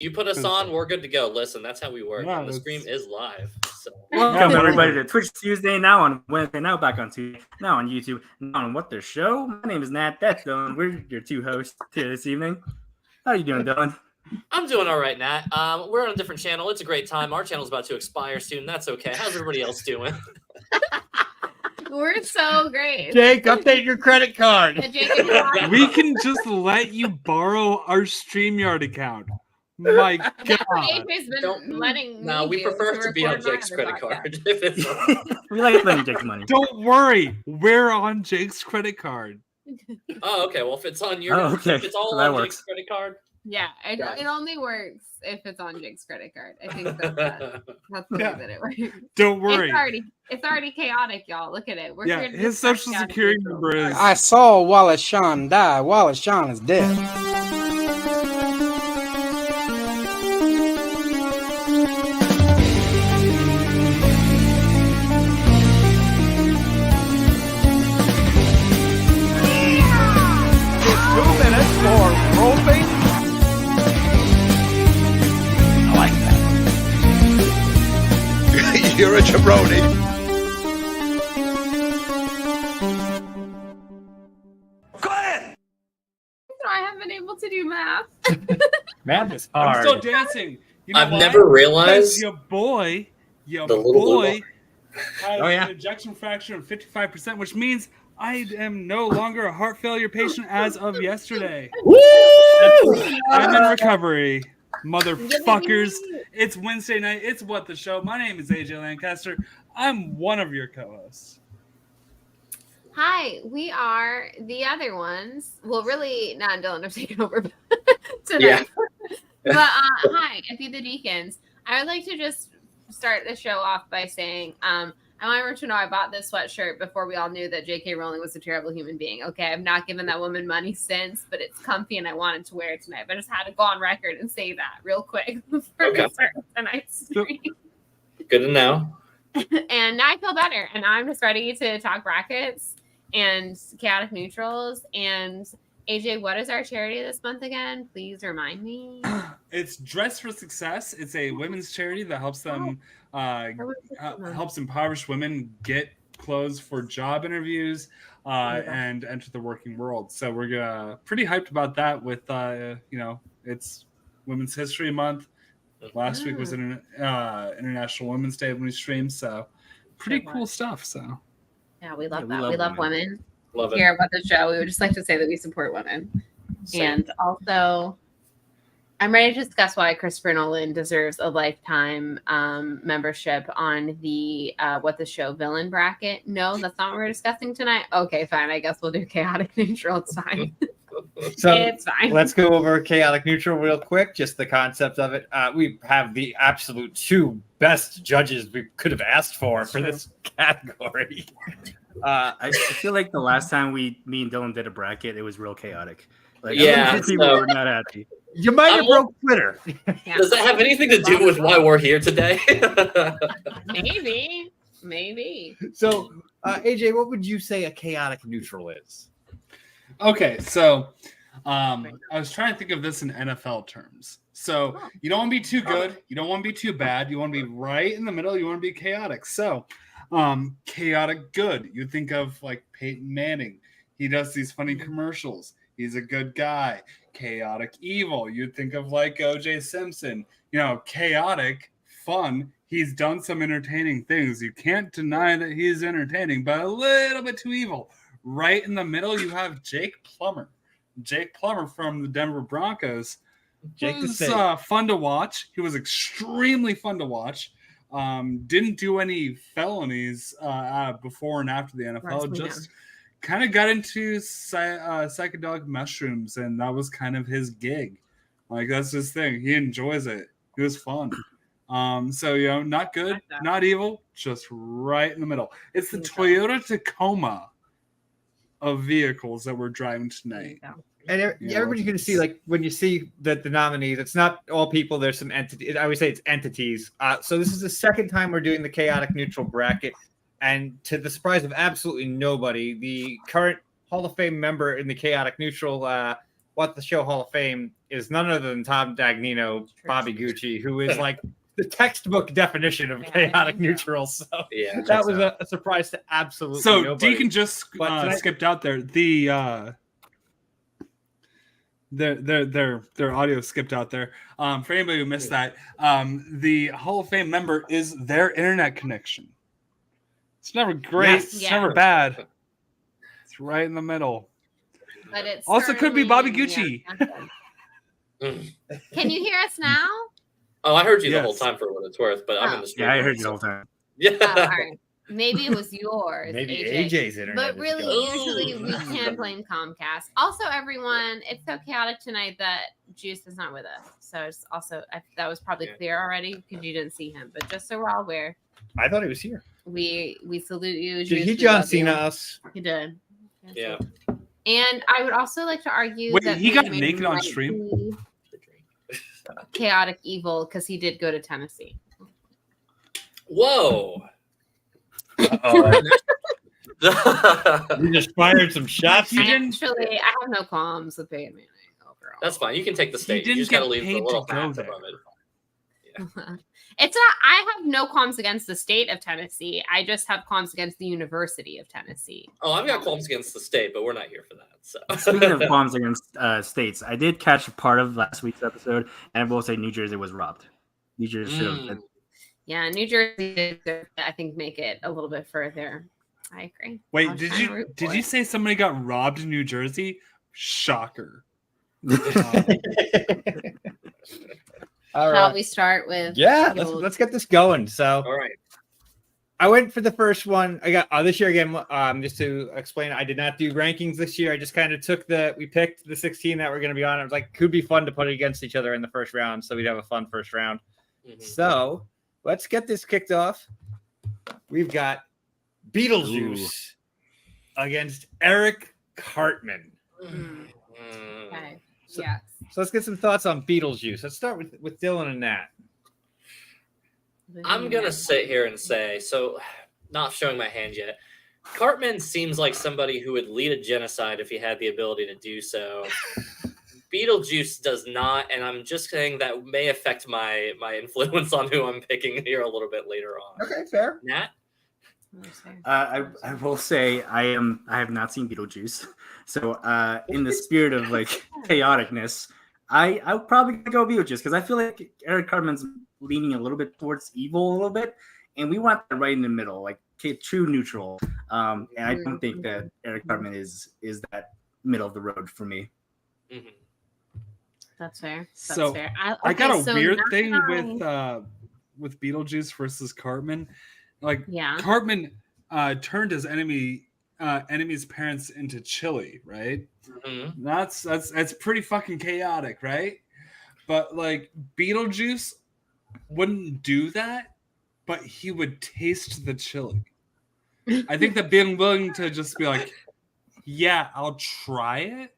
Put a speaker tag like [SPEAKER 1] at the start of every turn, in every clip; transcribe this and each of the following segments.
[SPEAKER 1] You put us on, we're good to go. Listen, that's how we work.
[SPEAKER 2] Yeah,
[SPEAKER 1] and the stream is live. So.
[SPEAKER 3] Welcome everybody to Twitch Tuesday, now on Wednesday, now back on Tuesday, now on YouTube, now on What the Show. My name is Nat, that's Dylan. We're your two hosts here this evening. How are you doing, Dylan?
[SPEAKER 1] I'm doing all right, Nat. We're on a different channel. It's a great time. Our channel's about to expire soon. That's okay. How's everybody else doing?
[SPEAKER 4] We're so great.
[SPEAKER 5] Jake, update your credit card.
[SPEAKER 2] We can just let you borrow our StreamYard account. My God.
[SPEAKER 4] AJ's been letting
[SPEAKER 1] No, we prefer to be on Jake's credit card. If it's
[SPEAKER 3] we like letting Jake's money.
[SPEAKER 2] Don't worry. We're on Jake's credit card.
[SPEAKER 1] Oh, okay. Well, if it's on your if it's all
[SPEAKER 3] so
[SPEAKER 1] on Jake's credit card.
[SPEAKER 4] Yeah, it only works if it's on Jake's credit card. I think that's the way that it works.
[SPEAKER 2] Don't worry.
[SPEAKER 4] It's already chaotic, y'all. Look at it. We're
[SPEAKER 2] yeah, his social security number is.
[SPEAKER 5] I saw Wallace Shawn die. Wallace Shawn is dead. For roping. I like that.
[SPEAKER 6] You're a jabroni.
[SPEAKER 5] Go ahead.
[SPEAKER 4] I haven't been able to do math.
[SPEAKER 3] Math is hard.
[SPEAKER 2] I'm still dancing. You know
[SPEAKER 1] I've
[SPEAKER 2] why?
[SPEAKER 1] never realized
[SPEAKER 2] your boy
[SPEAKER 1] little boy
[SPEAKER 2] has an ejection fraction of 55%, which means I am no longer a heart failure patient as of yesterday.
[SPEAKER 1] Woo!
[SPEAKER 2] I'm in recovery, motherfuckers. It's Wednesday night. It's What the Show. My name is AJ Lancaster. I'm one of your co-hosts.
[SPEAKER 4] Hi, we are the other ones. Well, really, Nat and Dylan have taken over tonight.
[SPEAKER 1] Yeah.
[SPEAKER 4] But hi, I be the Deacons. I would like to just start the show off by saying, I want everyone to know I bought this sweatshirt before we all knew that J.K. Rowling was a terrible human being. Okay, I've not given that woman money since, but it's comfy and I wanted to wear it tonight. But I just had to go on record and say that real quick before we start tonight's stream.
[SPEAKER 1] Good to know.
[SPEAKER 4] And now I feel better, and I'm just ready to talk brackets and chaotic neutrals. And AJ, what is our charity this month again? Please remind me.
[SPEAKER 2] It's Dress for Success. It's a women's charity that helps them helps impoverished women get clothes for job interviews and enter the working world. So we're pretty hyped about that. With it's Women's History Month. Last week was International Women's Day when we streamed. So pretty cool stuff. So
[SPEAKER 4] yeah, we love that. We love women.
[SPEAKER 1] Love it.
[SPEAKER 4] Here about the show, we would just like to say that we support women.
[SPEAKER 1] Same.
[SPEAKER 4] And also, I'm ready to discuss why Christopher Nolan deserves a lifetime membership on the What the Show villain bracket. No, that's not what we're discussing tonight. Okay, fine. I guess we'll do chaotic neutral. It's fine.
[SPEAKER 5] So
[SPEAKER 4] it's fine.
[SPEAKER 5] Let's go over chaotic neutral real quick. Just the concept of it. We have the absolute two best judges we could have asked for this category.
[SPEAKER 3] I feel like the last time me and Dylan did a bracket, it was real chaotic. Like,
[SPEAKER 1] yeah,
[SPEAKER 3] people were not happy.
[SPEAKER 5] You might have broke Twitter.
[SPEAKER 1] Does that have anything to do with why we're here today?
[SPEAKER 4] Maybe.
[SPEAKER 5] So, AJ, what would you say a chaotic neutral is?
[SPEAKER 2] Okay, so I was trying to think of this in NFL terms. So you don't want to be too good. You don't want to be too bad. You want to be right in the middle. You want to be chaotic. So chaotic good. You think of like Peyton Manning. He does these funny commercials. He's a good guy. Chaotic evil. You'd think of like O.J. Simpson. Chaotic fun. He's done some entertaining things. You can't deny that he's entertaining, but a little bit too evil. Right in the middle, you have Jake Plummer. Jake Plummer from the Denver Broncos.
[SPEAKER 5] Jake
[SPEAKER 2] was fun to watch. He was extremely fun to watch. Didn't do any felonies before and after the NFL. Just kind of got into psychedelic mushrooms, and that was kind of his gig. Like, that's his thing. He enjoys it. It was fun. So, not good, not evil, just right in the middle. It's the Toyota Tacoma of vehicles that we're driving tonight.
[SPEAKER 5] And everybody's going to see, like, when you see the nominees, it's not all people. There's some entities. I always say it's entities. So this is the second time we're doing the chaotic neutral bracket. And to the surprise of absolutely nobody, the current Hall of Fame member in the chaotic neutral What the Show Hall of Fame is none other than Tom Dagnino, Bobby Gucci, who is like the textbook definition of chaotic neutral. So
[SPEAKER 1] Yeah,
[SPEAKER 5] that was a surprise to absolutely
[SPEAKER 2] So
[SPEAKER 5] nobody.
[SPEAKER 2] Deacon just skipped out there. Their audio skipped out there. For anybody who missed that, the Hall of Fame member is their internet connection. It's never great.
[SPEAKER 5] Yes.
[SPEAKER 2] It's
[SPEAKER 4] Yeah.
[SPEAKER 2] never bad. It's right in the middle.
[SPEAKER 4] But it's
[SPEAKER 2] Also could be Bobby
[SPEAKER 4] currently-
[SPEAKER 2] Gucci.
[SPEAKER 4] Can you hear us now?
[SPEAKER 1] Oh, I heard you the whole
[SPEAKER 2] Yes.
[SPEAKER 1] time for what it's worth, but I'm in the street.
[SPEAKER 3] Yeah, I heard you the whole time.
[SPEAKER 1] Yeah.
[SPEAKER 4] Oh, all right. Maybe it was yours.
[SPEAKER 5] Maybe
[SPEAKER 4] AJ.
[SPEAKER 5] AJ's internet.
[SPEAKER 4] But
[SPEAKER 5] is
[SPEAKER 4] really,
[SPEAKER 5] going.
[SPEAKER 4] usually we can blame Comcast. Also, everyone, it's so chaotic tonight that Juice is not with us. So it's also that was probably
[SPEAKER 1] Yeah.
[SPEAKER 4] clear already because you didn't see him. But just so we're all aware,
[SPEAKER 5] I thought he was here.
[SPEAKER 4] we salute you.
[SPEAKER 5] Did
[SPEAKER 4] Juice,
[SPEAKER 5] he
[SPEAKER 4] we
[SPEAKER 5] John
[SPEAKER 4] love you.
[SPEAKER 5] Cena us?
[SPEAKER 4] He did.
[SPEAKER 1] Yeah.
[SPEAKER 4] And I would also like to argue
[SPEAKER 2] Wait,
[SPEAKER 4] that
[SPEAKER 2] he got
[SPEAKER 4] maybe
[SPEAKER 2] naked on
[SPEAKER 4] might
[SPEAKER 2] stream?
[SPEAKER 4] be chaotic evil because he did go to Tennessee.
[SPEAKER 1] Whoa.
[SPEAKER 5] Oh, you just fired some shots.
[SPEAKER 2] He didn't-
[SPEAKER 4] Actually, I have no qualms with Peyton Manning overall.
[SPEAKER 1] That's fine. You can take the state. You
[SPEAKER 2] didn't
[SPEAKER 1] just got to
[SPEAKER 2] get
[SPEAKER 1] leave the
[SPEAKER 2] paid
[SPEAKER 1] little
[SPEAKER 2] to go
[SPEAKER 1] facts
[SPEAKER 2] there.
[SPEAKER 1] above it.
[SPEAKER 4] It's not. I have no qualms against the state of Tennessee. I just have qualms against the University of Tennessee.
[SPEAKER 1] Oh, I've got qualms against the state, but we're not here for that. So
[SPEAKER 3] Speaking of qualms against states, I did catch part of last week's episode, and I will say New Jersey was robbed. New Jersey should have been.
[SPEAKER 4] Yeah, New Jersey did, I think, make it a little bit further. I agree. I
[SPEAKER 2] Wait,
[SPEAKER 4] was
[SPEAKER 2] did
[SPEAKER 4] trying to
[SPEAKER 2] you
[SPEAKER 4] root
[SPEAKER 2] did
[SPEAKER 4] for
[SPEAKER 2] you
[SPEAKER 4] it.
[SPEAKER 2] say somebody got robbed in New Jersey? Shocker.
[SPEAKER 5] All
[SPEAKER 4] Shall
[SPEAKER 5] right.
[SPEAKER 4] we start with?
[SPEAKER 5] Yeah,
[SPEAKER 4] the old-
[SPEAKER 5] let's get this going. So
[SPEAKER 1] all right.
[SPEAKER 5] I went for the first one. I got this year again. Just to explain, I did not do rankings this year. I just kind of we picked the 16 that were going to be on. It was like could be fun to put it against each other in the first round, so we'd have a fun first round.
[SPEAKER 1] Mhm.
[SPEAKER 5] So let's get this kicked off. We've got Beetlejuice against Eric Cartman.
[SPEAKER 4] Mm,
[SPEAKER 1] Mm.
[SPEAKER 4] okay.
[SPEAKER 5] So-
[SPEAKER 4] Yes.
[SPEAKER 5] So let's get some thoughts on Beetlejuice. Let's start with Dylan and Nat.
[SPEAKER 1] I'm gonna sit here and say, so not showing my hand yet. Cartman seems like somebody who would lead a genocide if he had the ability to do so. Beetlejuice does not, and I'm just saying that may affect my influence on who I'm picking here a little bit later on.
[SPEAKER 5] Okay, fair.
[SPEAKER 1] Nat?
[SPEAKER 3] I will say I have not seen Beetlejuice, so in the spirit of like chaoticness, I'll probably go Beetlejuice because I feel like Eric Cartman's leaning a little bit towards evil a little bit, and we want that right in the middle, like true neutral. And I don't think that Eric Cartman is that middle of the road for me.
[SPEAKER 1] Mhm.
[SPEAKER 4] That's fair. That's
[SPEAKER 2] So,
[SPEAKER 4] fair.
[SPEAKER 2] I got a
[SPEAKER 4] so
[SPEAKER 2] weird
[SPEAKER 4] now-
[SPEAKER 2] thing with Beetlejuice versus Cartman. Like
[SPEAKER 4] Yeah.
[SPEAKER 2] Cartman turned his enemy's parents into chili, right?
[SPEAKER 1] Mhm.
[SPEAKER 2] That's pretty fucking chaotic, right? But like Beetlejuice wouldn't do that, but he would taste the chili. I think that being willing to just be like, yeah, I'll try it.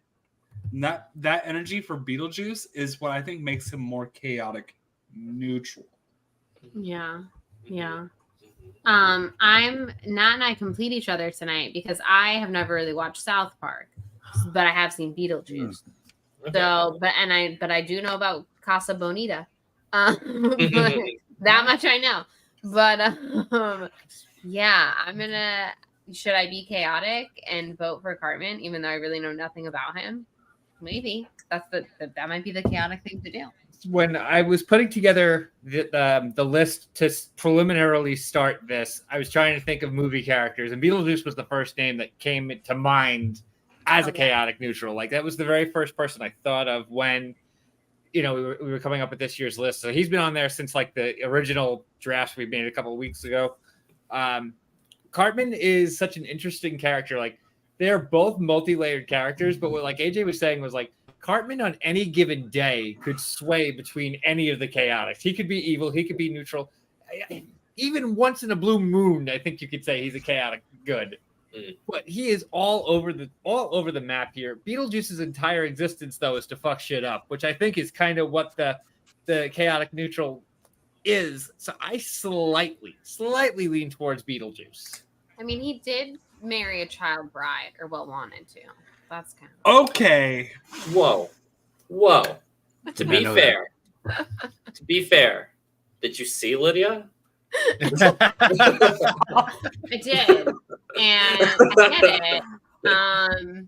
[SPEAKER 2] And that energy for Beetlejuice is what I think makes him more chaotic neutral.
[SPEAKER 4] Yeah. Yeah.
[SPEAKER 1] Mhm.
[SPEAKER 4] I'm Nat and I complete each other tonight because I have never really watched South Park, but I have seen Beetlejuice.
[SPEAKER 1] Okay.
[SPEAKER 4] So, but I do know about Casa Bonita. But that much I know. But yeah, should I be chaotic and vote for Cartman, even though I really know nothing about him? Maybe that might be the chaotic thing to do.
[SPEAKER 5] When I was putting together the list to preliminarily start this, I was trying to think of movie characters, and Beetlejuice was the first name that came to mind as a
[SPEAKER 4] Okay.
[SPEAKER 5] chaotic neutral. Like that was the very first person I thought of when, we were coming up with this year's list. So he's been on there since like the original drafts we made a couple of weeks ago. Cartman is such an interesting character. Like they're both multi-layered characters, but what like AJ was saying was like Cartman on any given day could sway between any of the chaotics. He could be evil, he could be neutral. Even once in a blue moon, I think you could say he's a chaotic good.
[SPEAKER 1] Mm.
[SPEAKER 5] But he is all over the map here. Beetlejuice's entire existence, though, is to fuck shit up, which I think is kind of what the chaotic neutral is. So I slightly lean towards Beetlejuice.
[SPEAKER 4] I mean, he did marry a child bride, or well wanted to. That's kind of
[SPEAKER 2] Okay.
[SPEAKER 1] Whoa. To be fair, did you see Lydia?
[SPEAKER 4] I did, and I get it.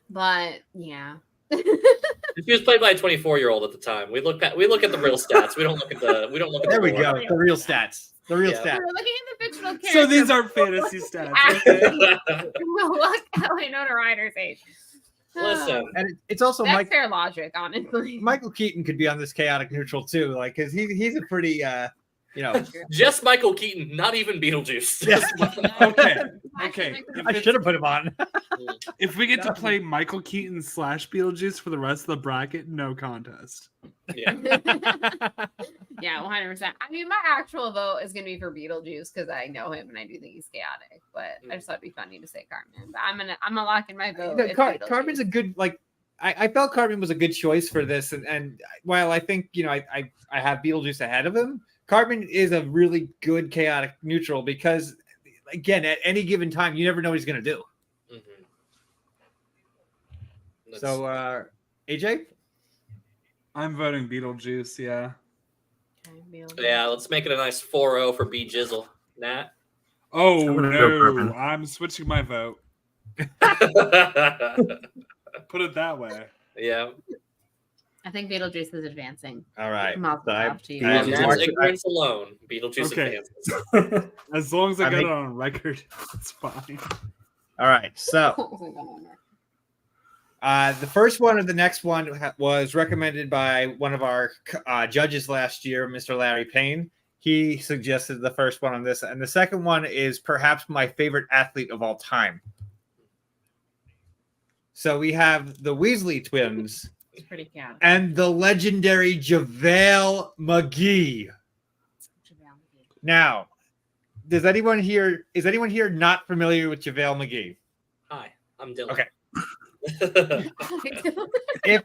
[SPEAKER 4] But yeah.
[SPEAKER 1] She was played by a 24-year-old at the time. We look at the real stats. We don't look at the
[SPEAKER 5] There we
[SPEAKER 1] lore.
[SPEAKER 5] go. The real stats. The real
[SPEAKER 1] Yeah.
[SPEAKER 5] stats.
[SPEAKER 4] We're looking at the fictional character.
[SPEAKER 2] So these aren't fantasy stats.
[SPEAKER 4] Actually,
[SPEAKER 2] Okay?
[SPEAKER 4] look at Winona Ryder's age.
[SPEAKER 1] Listen,
[SPEAKER 5] And it's also
[SPEAKER 4] That's fair logic, honestly.
[SPEAKER 5] Michael Keaton could be on this chaotic neutral too, like because he's a pretty
[SPEAKER 1] just Michael Keaton, not even Beetlejuice.
[SPEAKER 2] Okay. Okay.
[SPEAKER 5] I should have put him on.
[SPEAKER 2] If we get to play Michael Keaton / Beetlejuice for the rest of the bracket, no contest.
[SPEAKER 1] Yeah.
[SPEAKER 4] Yeah, 100%. I mean, my actual vote is going to be for Beetlejuice because I know him and I do think he's chaotic. But I just thought it'd be funny to say Cartman. But I'm gonna lock in my vote. It's Beetlejuice.
[SPEAKER 5] Cartman's a good I felt Cartman was a good choice for this, and while I think I have Beetlejuice ahead of him, Cartman is a really good chaotic neutral because again at any given time you never know what he's gonna do.
[SPEAKER 1] Mm-hmm.
[SPEAKER 5] So AJ,
[SPEAKER 2] I'm voting Beetlejuice. Yeah.
[SPEAKER 4] Okay, Beetlejuice.
[SPEAKER 1] Yeah, let's make it a nice 4-0 for B Jizzle. Nat.
[SPEAKER 2] Oh
[SPEAKER 3] I'm gonna go
[SPEAKER 2] no!
[SPEAKER 3] Cartman.
[SPEAKER 2] I'm switching my vote. Put it that way.
[SPEAKER 1] Yeah.
[SPEAKER 4] I think Beetlejuice is advancing.
[SPEAKER 5] all right.
[SPEAKER 4] Mazel
[SPEAKER 5] So
[SPEAKER 4] tov to you.
[SPEAKER 3] Yeah,
[SPEAKER 1] On
[SPEAKER 3] Beetlejuice.
[SPEAKER 1] Nat's ignorance alone, Beetlejuice
[SPEAKER 2] Okay.
[SPEAKER 1] advances.
[SPEAKER 2] As long as I
[SPEAKER 5] I
[SPEAKER 2] get
[SPEAKER 5] make-
[SPEAKER 2] it on record, it's fine.
[SPEAKER 5] All right. So the first one and the next one was recommended by one of our judges last year, Mr. Larry Payne. He suggested the first one on this, and the second one is perhaps my favorite athlete of all time. So we have the Weasley twins
[SPEAKER 4] It's pretty chaotic.
[SPEAKER 5] and the legendary JaVale McGee. Now, is anyone here not familiar with JaVale McGee?
[SPEAKER 1] Hi, I'm Dylan.
[SPEAKER 5] Okay. If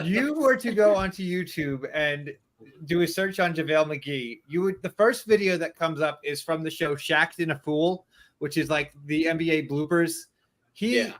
[SPEAKER 5] you were to go onto YouTube and do a search on JaVale McGee, the first video that comes up is from the show Shacked in a Fool, which is like the NBA bloopers. He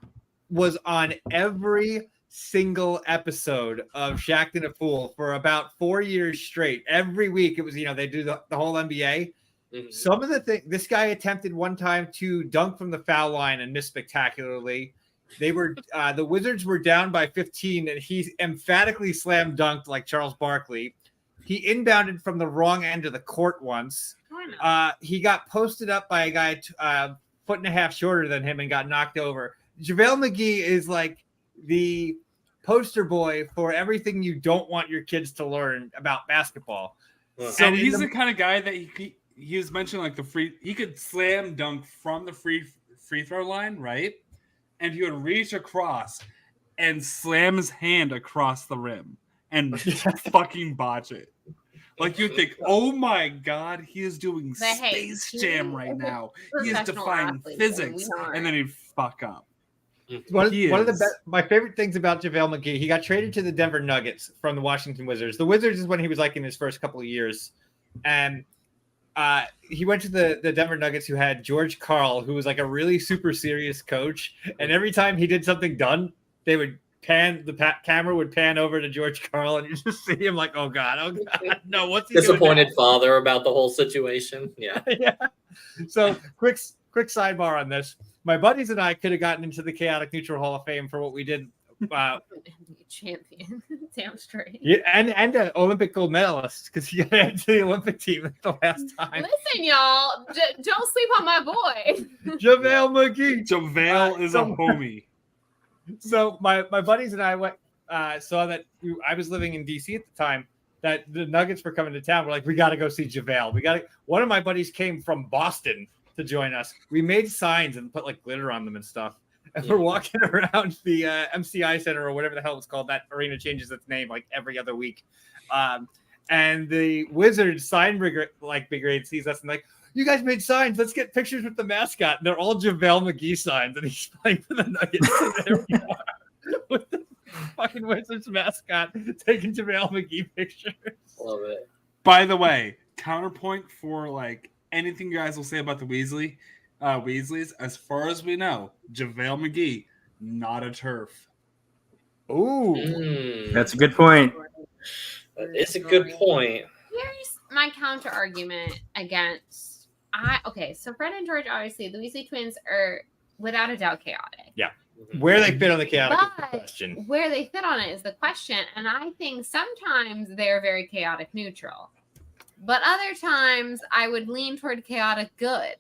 [SPEAKER 5] was on every single episode of Shacked in a Fool for about 4 years straight. Every week it was, they do the whole NBA.
[SPEAKER 1] Mhm.
[SPEAKER 5] Some of the things this guy attempted one time to dunk from the foul line and missed spectacularly. They were the Wizards were down by 15, and he emphatically slam dunked like Charles Barkley. He inbounded from the wrong end of the court once. He got posted up by a guy foot and a half shorter than him and got knocked over. JaVale McGee is like the poster boy for everything you don't want your kids to learn about basketball.
[SPEAKER 2] So
[SPEAKER 5] And in
[SPEAKER 2] he's
[SPEAKER 5] the-
[SPEAKER 2] the kind of guy that he was mentioning like he could slam dunk from the free throw line, right? And he would reach across and slam his hand across the rim and fucking botch it. Like you'd think, oh my god, he is doing
[SPEAKER 4] But hey,
[SPEAKER 2] Space Jam right now. He is
[SPEAKER 4] professional
[SPEAKER 2] defying
[SPEAKER 4] athlete,
[SPEAKER 2] physics,
[SPEAKER 4] we know
[SPEAKER 2] and then he'd fuck up.
[SPEAKER 5] One of the
[SPEAKER 2] is.
[SPEAKER 5] best, my favorite things about JaVale McGee, he got traded to the Denver Nuggets from the Washington Wizards. The Wizards is when he was like in his first couple of years. And he went to the Denver Nuggets, who had George Karl, who was like a really super serious coach. And every time he did something done, they would camera would pan over to George Karl, and you just see him like, oh god, no, what's he doing
[SPEAKER 1] Disappointed
[SPEAKER 5] now?
[SPEAKER 1] father about the whole situation. Yeah.
[SPEAKER 5] Yeah. So quick sidebar on this. My buddies and I could have gotten into the Chaotic Neutral Hall of Fame for what we did.
[SPEAKER 4] Champion. Damn straight.
[SPEAKER 5] Yeah, and an Olympic gold medalist because he got into the Olympic team the last time.
[SPEAKER 4] Listen, y'all, don't sleep on my boy.
[SPEAKER 5] JaVale McGee.
[SPEAKER 2] JaVale is a homie.
[SPEAKER 5] So my buddies and I went saw that I was living in DC at the time, that the Nuggets were coming to town. We're like, we got to go see JaVale. One of my buddies came from Boston to join us. We made signs and put like glitter on them and stuff. And we're walking around the MCI Center or whatever the hell it's called. That arena changes its name like every other week. And the Wizards sign brigade sees us and like, you guys made signs. Let's get pictures with the mascot. And they're all JaVale McGee signs, and he's playing for the Nuggets. So there we are with the fucking Wizards mascot taking JaVale McGee pictures.
[SPEAKER 1] Love it.
[SPEAKER 2] By the way, counterpoint for like anything you guys will say about the Weasleys, as far as we know, JaVale McGee not a turf.
[SPEAKER 5] Ooh.
[SPEAKER 3] That's a good point.
[SPEAKER 1] That is a good point.
[SPEAKER 4] Here's my counter argument against so Fred and George, obviously the Weasley twins are without a doubt chaotic.
[SPEAKER 5] Where they fit on the chaotic is the
[SPEAKER 4] But
[SPEAKER 5] question.
[SPEAKER 4] where they fit on it is the question, and I think sometimes they're very chaotic neutral, but other times I would lean toward chaotic good.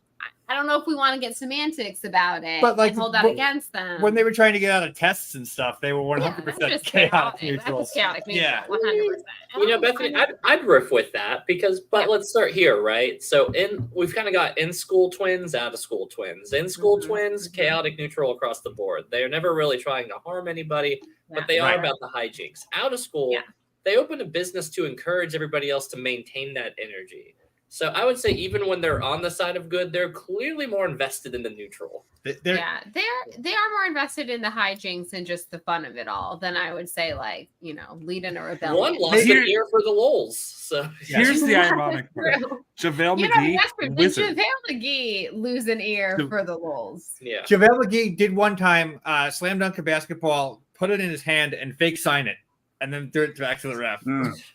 [SPEAKER 4] I don't know if we want to get semantics about it,
[SPEAKER 5] But, like,
[SPEAKER 4] and hold that against them.
[SPEAKER 5] When they were trying to get out of tests and stuff, they were
[SPEAKER 4] Yeah,
[SPEAKER 5] 100%
[SPEAKER 4] that's just
[SPEAKER 5] chaotic
[SPEAKER 4] That
[SPEAKER 5] neutral.
[SPEAKER 4] was chaotic neutral,
[SPEAKER 5] Yeah.
[SPEAKER 4] 100%.
[SPEAKER 1] You know, Bethany, I'd riff with that but let's start here, right? So we've kind of got in-school twins, out-of-school twins. In-school twins, chaotic neutral across the board. They're never really trying to harm anybody, but they are about the hijinks. Out of school, they open a business to encourage everybody else to maintain that energy. So I would say even when they're on the side of good, they're clearly more invested in the neutral.
[SPEAKER 4] They are more invested in the hijinks and just the fun of it all than I would say, like, leading a rebellion.
[SPEAKER 1] One lost an ear for the lols. So
[SPEAKER 2] here's the ironic part: JaVale McGee, wizard.
[SPEAKER 4] JaVale McGee lose an ear for the lols.
[SPEAKER 1] Yeah,
[SPEAKER 5] JaVale McGee did one time slam dunk a basketball, put it in his hand, and fake sign it, and then threw it back to the ref.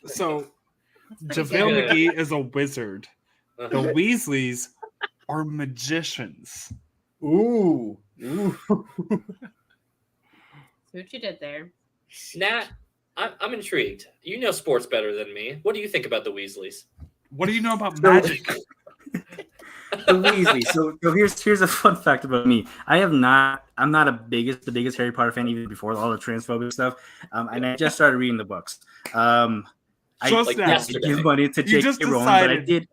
[SPEAKER 2] So JaVale McGee is a wizard. The Weasleys are magicians.
[SPEAKER 5] Ooh.
[SPEAKER 4] See what you did there.
[SPEAKER 1] Nat, I'm intrigued. You know sports better than me. What do you think about the Weasleys?
[SPEAKER 2] What do you know about magic?
[SPEAKER 3] The Weasley. So here's a fun fact about me. I'm not the biggest Harry Potter fan even before all the transphobic stuff. And I just started reading the books. I give money to J.K. Rowling, but I did.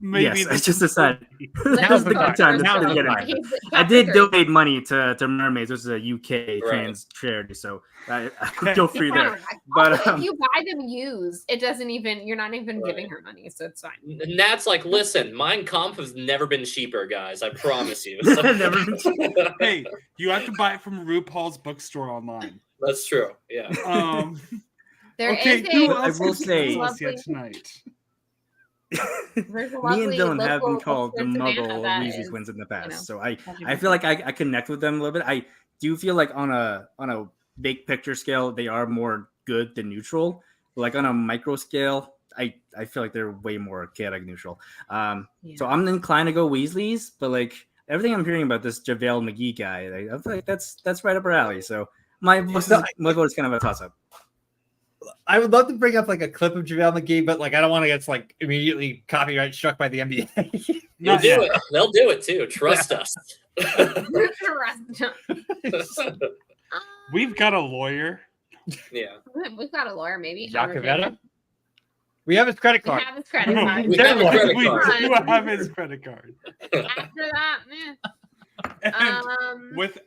[SPEAKER 2] Maybe
[SPEAKER 3] I just decided this is the good time to get it. I did donate money to Mermaids, which is a UK trans charity, so I feel free there. But
[SPEAKER 4] if you buy them used, it doesn't even. You're not even giving her money, so it's fine.
[SPEAKER 1] Nat's like, listen, Mein Kampf has never been cheaper, guys. I promise you.
[SPEAKER 3] Never been cheaper.
[SPEAKER 2] Hey, you have to buy it from RuPaul's bookstore online.
[SPEAKER 1] That's true. Yeah.
[SPEAKER 3] I will say
[SPEAKER 2] tonight.
[SPEAKER 3] Me and Dylan have been called the Muggle Weasley twins in the past, so I feel like I connect with them a little bit. I do feel like on a big picture scale, they are more good than neutral. Like on a micro scale, I feel like they're way more chaotic neutral. So I'm inclined to go Weasleys, but like everything I'm hearing about this JaVale McGee guy, I feel like that's right up our alley. So my vote is kind of a toss up.
[SPEAKER 5] I would love to bring up like a clip of JaVale McGee, but like I don't want to get like immediately copyright struck by the NBA.
[SPEAKER 1] You'll do it. They'll do it too. Trust us.
[SPEAKER 2] We've got a lawyer.
[SPEAKER 1] Yeah.
[SPEAKER 4] We've got a lawyer, maybe.
[SPEAKER 5] Jacobetta? We have his credit card.
[SPEAKER 4] We have his credit card.
[SPEAKER 1] We have his credit
[SPEAKER 2] We
[SPEAKER 1] card.
[SPEAKER 2] do have his credit card.
[SPEAKER 4] After that,
[SPEAKER 2] And with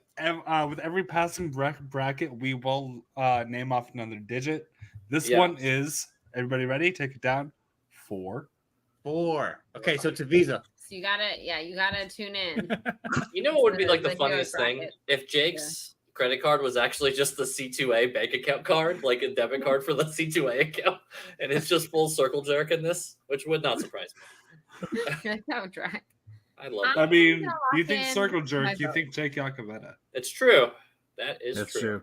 [SPEAKER 2] every passing bracket, we will name off another digit. This one is, everybody ready? Take it down. 4.
[SPEAKER 5] Okay, so it's a Visa.
[SPEAKER 4] So you gotta tune in.
[SPEAKER 1] You know what would be like the funniest thing? If Jake's credit card was actually just the C2A bank account card, like a debit card for the C2A account, and it's just full circle jerk in this, which would not surprise me.
[SPEAKER 4] That would track.
[SPEAKER 1] I love that.
[SPEAKER 2] I mean, you think circle jerk, you think Jake Jacobetta.
[SPEAKER 1] It's true. That's true.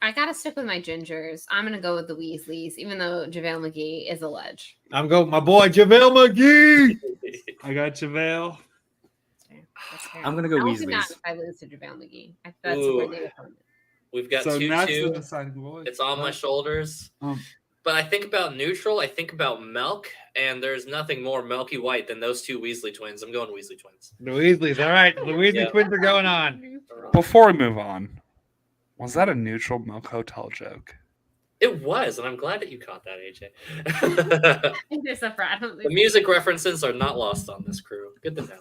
[SPEAKER 4] I gotta stick with my gingers. I'm gonna go with the Weasleys, even though JaVale McGee is a ledge.
[SPEAKER 5] I'm going my boy JaVale McGee.
[SPEAKER 2] I got JaVale.
[SPEAKER 4] That's fair.
[SPEAKER 3] I'm gonna go Weasleys.
[SPEAKER 4] Not if I lose to JaVale McGee. That's where they would.
[SPEAKER 1] We've got
[SPEAKER 2] so
[SPEAKER 1] 2-2.
[SPEAKER 2] deciding voice.
[SPEAKER 1] It's on my shoulders. But I think about neutral. I think about milk, and there's nothing more milky white than those two Weasley twins. I'm going Weasley twins.
[SPEAKER 5] The Weasleys. All right, the Weasley twins are going on.
[SPEAKER 2] Before we move on, was that a neutral milk hotel joke?
[SPEAKER 1] It was, and I'm glad that you caught that, AJ. The
[SPEAKER 4] The
[SPEAKER 1] music references are not lost on this crew. Good to know.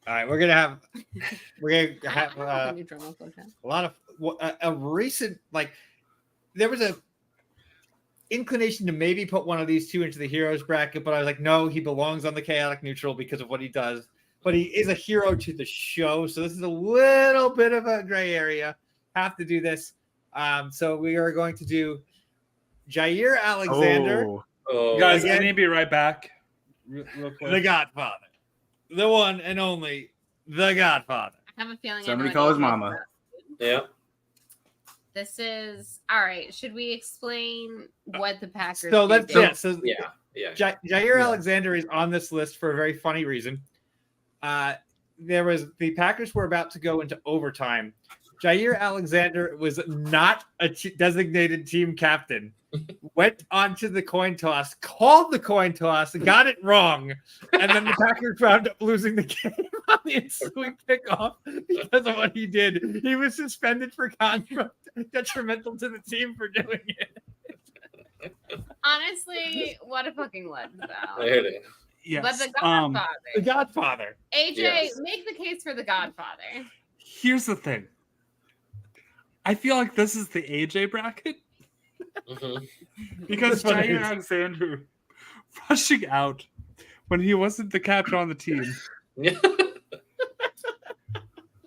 [SPEAKER 5] All right, we're gonna have
[SPEAKER 4] a neutral milk hotel.
[SPEAKER 5] a lot of a recent there was a inclination to maybe put one of these two into the heroes bracket, but I was like, no, he belongs on the chaotic neutral because of what he does. But he is a hero to the show, so this is a little bit of a gray area. Have to do this. So we are going to do Jair Alexander.
[SPEAKER 2] Guys, I need to be right back. Real quick.
[SPEAKER 5] The Godfather. The one and only The Godfather.
[SPEAKER 4] I have a feeling.
[SPEAKER 3] Somebody
[SPEAKER 4] I know
[SPEAKER 3] call
[SPEAKER 4] what
[SPEAKER 3] his
[SPEAKER 4] AJ
[SPEAKER 3] mama.
[SPEAKER 1] Yeah.
[SPEAKER 4] This is all right. Should we explain what the Packers?
[SPEAKER 5] So let's
[SPEAKER 4] do?
[SPEAKER 5] So
[SPEAKER 1] Yeah.
[SPEAKER 5] Jair Alexander is on this list for a very funny reason. The Packers were about to go into overtime. Jair Alexander was not a designated team captain. Went onto the coin toss, called the coin toss, got it wrong, and then the Packers wound up losing the game on the ensuing kickoff because of what he did. He was suspended for conduct detrimental to the team for doing it.
[SPEAKER 4] Honestly, what a fucking letdown.
[SPEAKER 1] There it is.
[SPEAKER 2] Yes.
[SPEAKER 4] But the Godfather.
[SPEAKER 5] The Godfather.
[SPEAKER 4] AJ,
[SPEAKER 1] Yes.
[SPEAKER 4] make the case for the Godfather.
[SPEAKER 2] Here's the thing. I feel like this is the AJ bracket because
[SPEAKER 5] That's what it
[SPEAKER 2] Jair
[SPEAKER 5] is.
[SPEAKER 2] Alexander rushing out when he wasn't the captain on the team.
[SPEAKER 1] Yeah.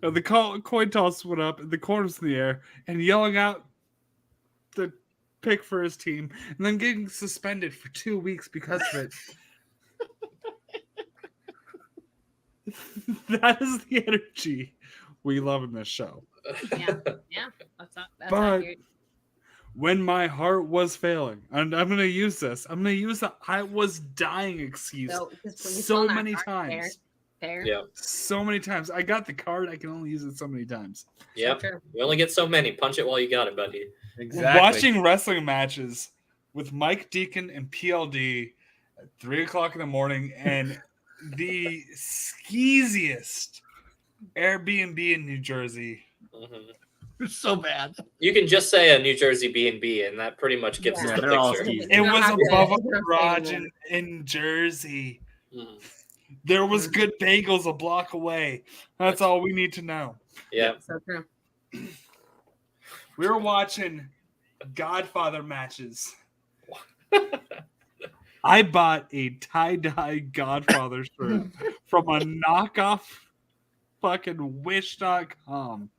[SPEAKER 2] And the coin toss went up, and the corners in the air, and yelling out the pick for his team, and then getting suspended for 2 weeks because of it. That is the energy we love in this show.
[SPEAKER 4] Yeah. That's
[SPEAKER 2] But-
[SPEAKER 4] accurate.
[SPEAKER 2] When my heart was failing, and I'm going to use this. I'm going to use the "I was dying" excuse so many times.
[SPEAKER 4] Fair.
[SPEAKER 1] Yeah.
[SPEAKER 2] So many times. I got the card. I can only use it so many times.
[SPEAKER 1] Yep.
[SPEAKER 4] True.
[SPEAKER 1] You only get so many. Punch it while you got it, buddy.
[SPEAKER 5] Exactly.
[SPEAKER 2] Watching wrestling matches with Mike Deacon and PLD at 3:00 in the morning, and the skeeziest Airbnb in New Jersey.
[SPEAKER 1] Mhm.
[SPEAKER 5] It's so bad.
[SPEAKER 1] You can just say a New Jersey B&B, and that pretty much gives
[SPEAKER 3] Yeah,
[SPEAKER 1] us the
[SPEAKER 3] they're all
[SPEAKER 1] picture.
[SPEAKER 3] skeezy.
[SPEAKER 2] It was
[SPEAKER 4] Yeah.
[SPEAKER 2] above a
[SPEAKER 4] Yeah.
[SPEAKER 2] garage in Jersey.
[SPEAKER 1] Mhm.
[SPEAKER 2] There was good bagels a block away. That's all we need to know.
[SPEAKER 1] Yeah.
[SPEAKER 4] So true.
[SPEAKER 2] We were watching Godfather matches. I bought a tie-dye Godfather shirt from a knockoff fucking wish.com.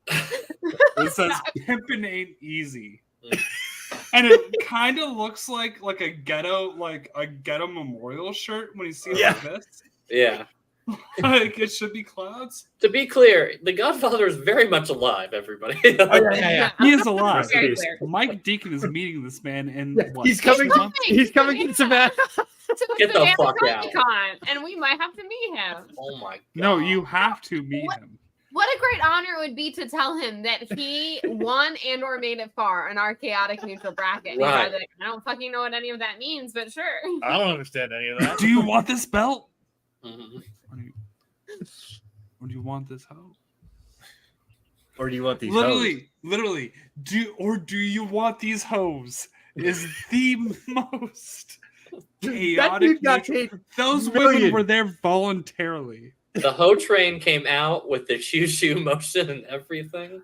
[SPEAKER 2] It says pimpin' ain't easy. And it kind of looks like a ghetto memorial shirt when you see it like this.
[SPEAKER 1] Yeah.
[SPEAKER 2] Like it should be clouds.
[SPEAKER 1] To be clear, the Godfather is very much alive, everybody.
[SPEAKER 5] Yeah.
[SPEAKER 2] He is alive.
[SPEAKER 4] Very clear.
[SPEAKER 2] Mike Deacon is meeting this man in what?
[SPEAKER 5] He's coming.
[SPEAKER 2] 6 months?
[SPEAKER 5] He's coming to Savannah.
[SPEAKER 1] Get the fuck out.
[SPEAKER 4] Comic-Con, and we might have to meet him.
[SPEAKER 1] Oh my god.
[SPEAKER 2] No, you have to meet him.
[SPEAKER 4] What a great honor it would be to tell him that he won and or made it far in our chaotic neutral bracket. And he'd
[SPEAKER 1] Right.
[SPEAKER 4] be like, I don't fucking know what any of that means, but sure.
[SPEAKER 5] I don't understand any of that.
[SPEAKER 2] Do you want this belt?
[SPEAKER 1] Mhm.
[SPEAKER 2] Or do you want this hoe?
[SPEAKER 5] Or do you want these?
[SPEAKER 2] Literally, do you want these hoes? Is the most chaotic. Those women were there voluntarily.
[SPEAKER 1] The hoe train came out with the choo-choo motion and everything.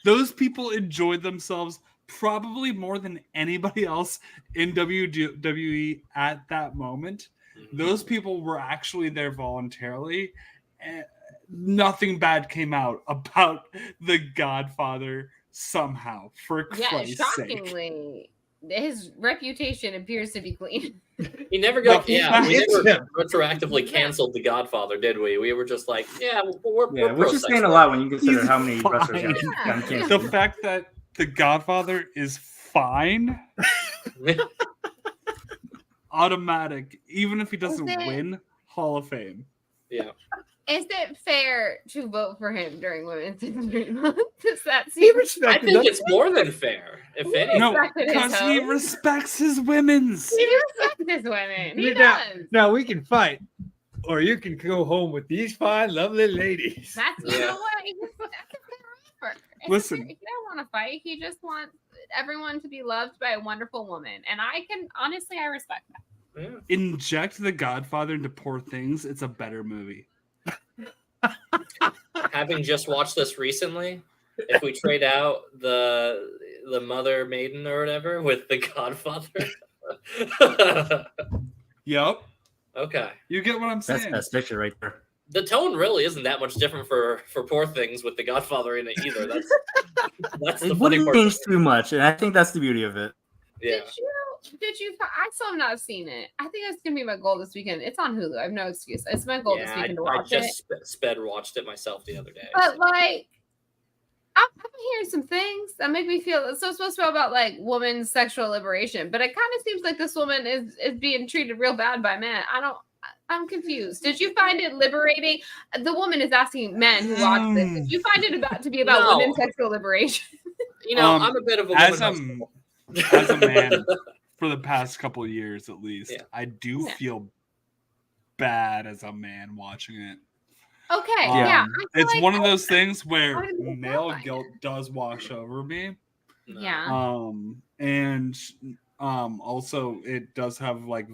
[SPEAKER 2] Those people enjoyed themselves probably more than anybody else in WWE at that moment. Those people were actually there voluntarily. And nothing bad came out about the Godfather somehow, for
[SPEAKER 4] Yeah,
[SPEAKER 2] Christ's sake.
[SPEAKER 4] shockingly, his reputation appears to be clean.
[SPEAKER 1] He never got,
[SPEAKER 2] No,
[SPEAKER 1] yeah, we
[SPEAKER 5] it's
[SPEAKER 1] never
[SPEAKER 5] him.
[SPEAKER 1] retroactively canceled The Godfather, did we? We were just like, yeah, we're
[SPEAKER 3] Yeah, which is
[SPEAKER 1] pro-sex
[SPEAKER 3] saying a
[SPEAKER 1] work.
[SPEAKER 3] lot when you consider
[SPEAKER 2] He's
[SPEAKER 3] how many
[SPEAKER 2] fine.
[SPEAKER 3] wrestlers got
[SPEAKER 4] Yeah.
[SPEAKER 3] canceled.
[SPEAKER 2] The fact that the Godfather is fine, automatic, even if he doesn't
[SPEAKER 4] Is it-
[SPEAKER 2] win, Hall of Fame.
[SPEAKER 1] Yeah.
[SPEAKER 4] Is it fair to vote for him during Women's History Month? Does that
[SPEAKER 5] He
[SPEAKER 4] seem
[SPEAKER 1] I
[SPEAKER 5] respected
[SPEAKER 1] think
[SPEAKER 5] them.
[SPEAKER 1] it's more than fair, if anything.
[SPEAKER 2] No,
[SPEAKER 4] respected his
[SPEAKER 2] because he
[SPEAKER 4] hoes.
[SPEAKER 2] respects his women's.
[SPEAKER 4] He respects his women. He
[SPEAKER 5] Now-
[SPEAKER 4] does.
[SPEAKER 5] Now we can fight, or you can go home with these fine, lovely ladies.
[SPEAKER 4] That's you
[SPEAKER 1] Yeah.
[SPEAKER 4] know what? That's a fair offer.
[SPEAKER 2] Listen.
[SPEAKER 4] He don't want to fight. He just wants everyone to be loved by a wonderful woman, and I respect that.
[SPEAKER 1] Yeah.
[SPEAKER 2] Inject the Godfather into Poor Things. It's a better movie.
[SPEAKER 1] Having just watched this recently, if we trade out the mother maiden or whatever with the Godfather.
[SPEAKER 2] Yep.
[SPEAKER 1] Okay.
[SPEAKER 2] You get what I'm
[SPEAKER 3] That's
[SPEAKER 2] saying.
[SPEAKER 3] best picture right there.
[SPEAKER 1] The tone really isn't that much different for Poor Things with the Godfather in it either. That's the
[SPEAKER 3] It
[SPEAKER 1] funny
[SPEAKER 3] wouldn't
[SPEAKER 1] part.
[SPEAKER 3] change too much, and I think that's the beauty of it.
[SPEAKER 1] Yeah.
[SPEAKER 4] Did you Did you? I still have not seen it. I think that's gonna be my goal this weekend. It's on Hulu. I have no excuse. It's my goal this weekend to watch it.
[SPEAKER 1] I just sped watched it myself the other day.
[SPEAKER 4] But like, I've been hearing some things that make me feel so supposed to be about like women's sexual liberation, but it kind of seems like this woman is being treated real bad by men. I'm confused. Did you find it liberating? The woman is asking men who watch this. Did you find it to be about women's sexual liberation?
[SPEAKER 1] I'm a bit of a woman
[SPEAKER 2] as a man for the past couple of years at least.
[SPEAKER 1] Yeah.
[SPEAKER 2] I do feel bad as a man watching it.
[SPEAKER 4] Okay, yeah.
[SPEAKER 2] It's like one of those things where male guilt does wash over me.
[SPEAKER 4] Yeah.
[SPEAKER 2] And also it does have like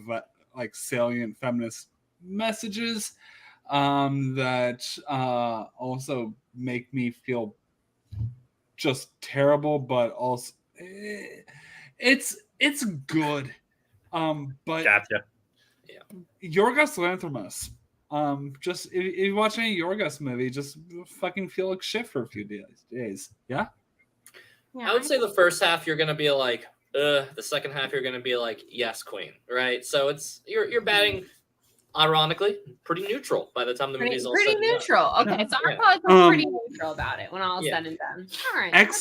[SPEAKER 2] salient feminist messages that also make me feel just terrible, but also it's good. But
[SPEAKER 5] gotcha.
[SPEAKER 2] Yorgos Lanthimos. Just if you watch any Yorgos movie, just fucking feel like shit for a few days. Yeah.
[SPEAKER 1] I would say the first half you're gonna be like, the second half you're gonna be like, yes, queen, right? So it's you're batting, ironically, pretty neutral by the time the movie's all
[SPEAKER 4] pretty
[SPEAKER 1] said
[SPEAKER 4] neutral.
[SPEAKER 1] and done.
[SPEAKER 4] Okay, so I probably feel pretty neutral about it when all is said and done. All right.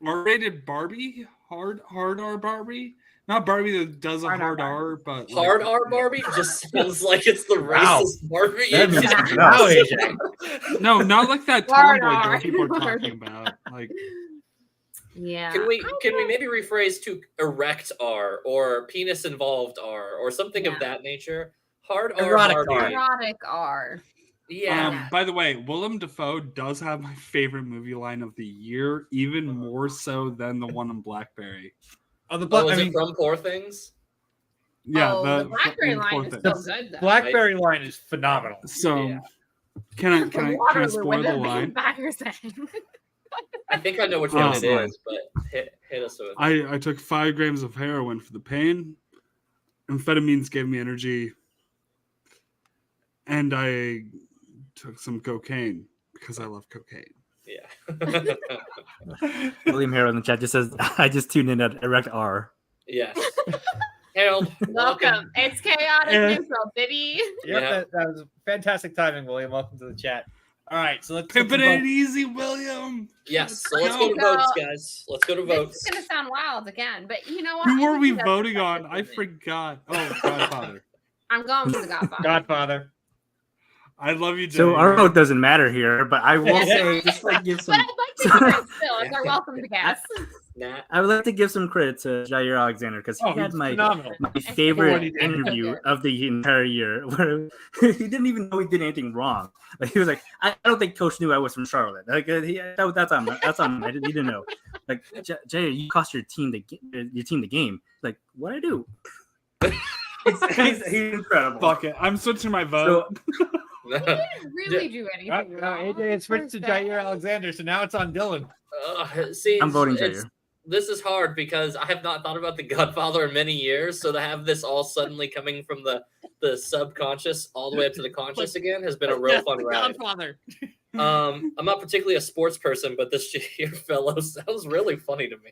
[SPEAKER 2] R-rated Barbie, hard R Barbie. Not Barbie that does a hard R, but
[SPEAKER 1] hard R Barbie just sounds like it's the racist Barbie.
[SPEAKER 2] No, not like that tomboy girl people are talking about. Like,
[SPEAKER 4] yeah.
[SPEAKER 1] Can we maybe rephrase to erect R or penis involved R or something of that nature? Hard R Barbie.
[SPEAKER 4] Erotic R.
[SPEAKER 1] Yeah.
[SPEAKER 2] By the way, Willem Dafoe does have my favorite movie line of the year, even more so than the one in Blackberry.
[SPEAKER 1] Is it from Poor Things?
[SPEAKER 2] Yeah,
[SPEAKER 4] the Blackberry line is so good. Though.
[SPEAKER 5] Blackberry line is phenomenal.
[SPEAKER 2] So, can I spoil the line?
[SPEAKER 1] I think I know which one it is, but hit us with it.
[SPEAKER 2] I took 5 grams of heroin for the pain. Amphetamines gave me energy. And I took some cocaine because I love cocaine.
[SPEAKER 1] Yeah.
[SPEAKER 3] William Harold in the chat just says, I just tuned in at Erect R.
[SPEAKER 1] Yes. Harold,
[SPEAKER 4] welcome. It's chaotic neutral, baby.
[SPEAKER 5] Yep, that was fantastic timing, William. Welcome to the chat. All right, so let's
[SPEAKER 2] pimp it ain't easy, William.
[SPEAKER 1] Yes, so let's go to votes, guys. Let's go to votes.
[SPEAKER 4] It's gonna sound wild again, but you know what?
[SPEAKER 2] Who were we voting on? I forgot. Oh, Godfather.
[SPEAKER 4] I'm going for the Godfather.
[SPEAKER 5] Godfather.
[SPEAKER 2] I love you, Jay.
[SPEAKER 3] So our vote doesn't matter here, but I will say, just like give some.
[SPEAKER 4] But I'd like to hear it still as our welcome to guests.
[SPEAKER 3] I would like to give some credit to Jair Alexander because he had my favorite interview of the entire year, where he didn't even know he did anything wrong. Like he was like, "I don't think Coach knew I was from Charlotte." Like that's on him. He didn't know. Like Jair, you cost your team the game. Like what I do? He's incredible.
[SPEAKER 2] Fuck it, I'm switching my vote.
[SPEAKER 4] We didn't really do anything.
[SPEAKER 5] AJ had switched to Jair Alexander, so now it's on Dylan.
[SPEAKER 1] See,
[SPEAKER 3] I'm voting Jair.
[SPEAKER 1] This is hard because I have not thought about the Godfather in many years. So to have this all suddenly coming from the subconscious all the way up to the conscious again has been a real fun ride.
[SPEAKER 5] Godfather.
[SPEAKER 1] I'm not particularly a sports person, but this here fellow sounds really funny to me.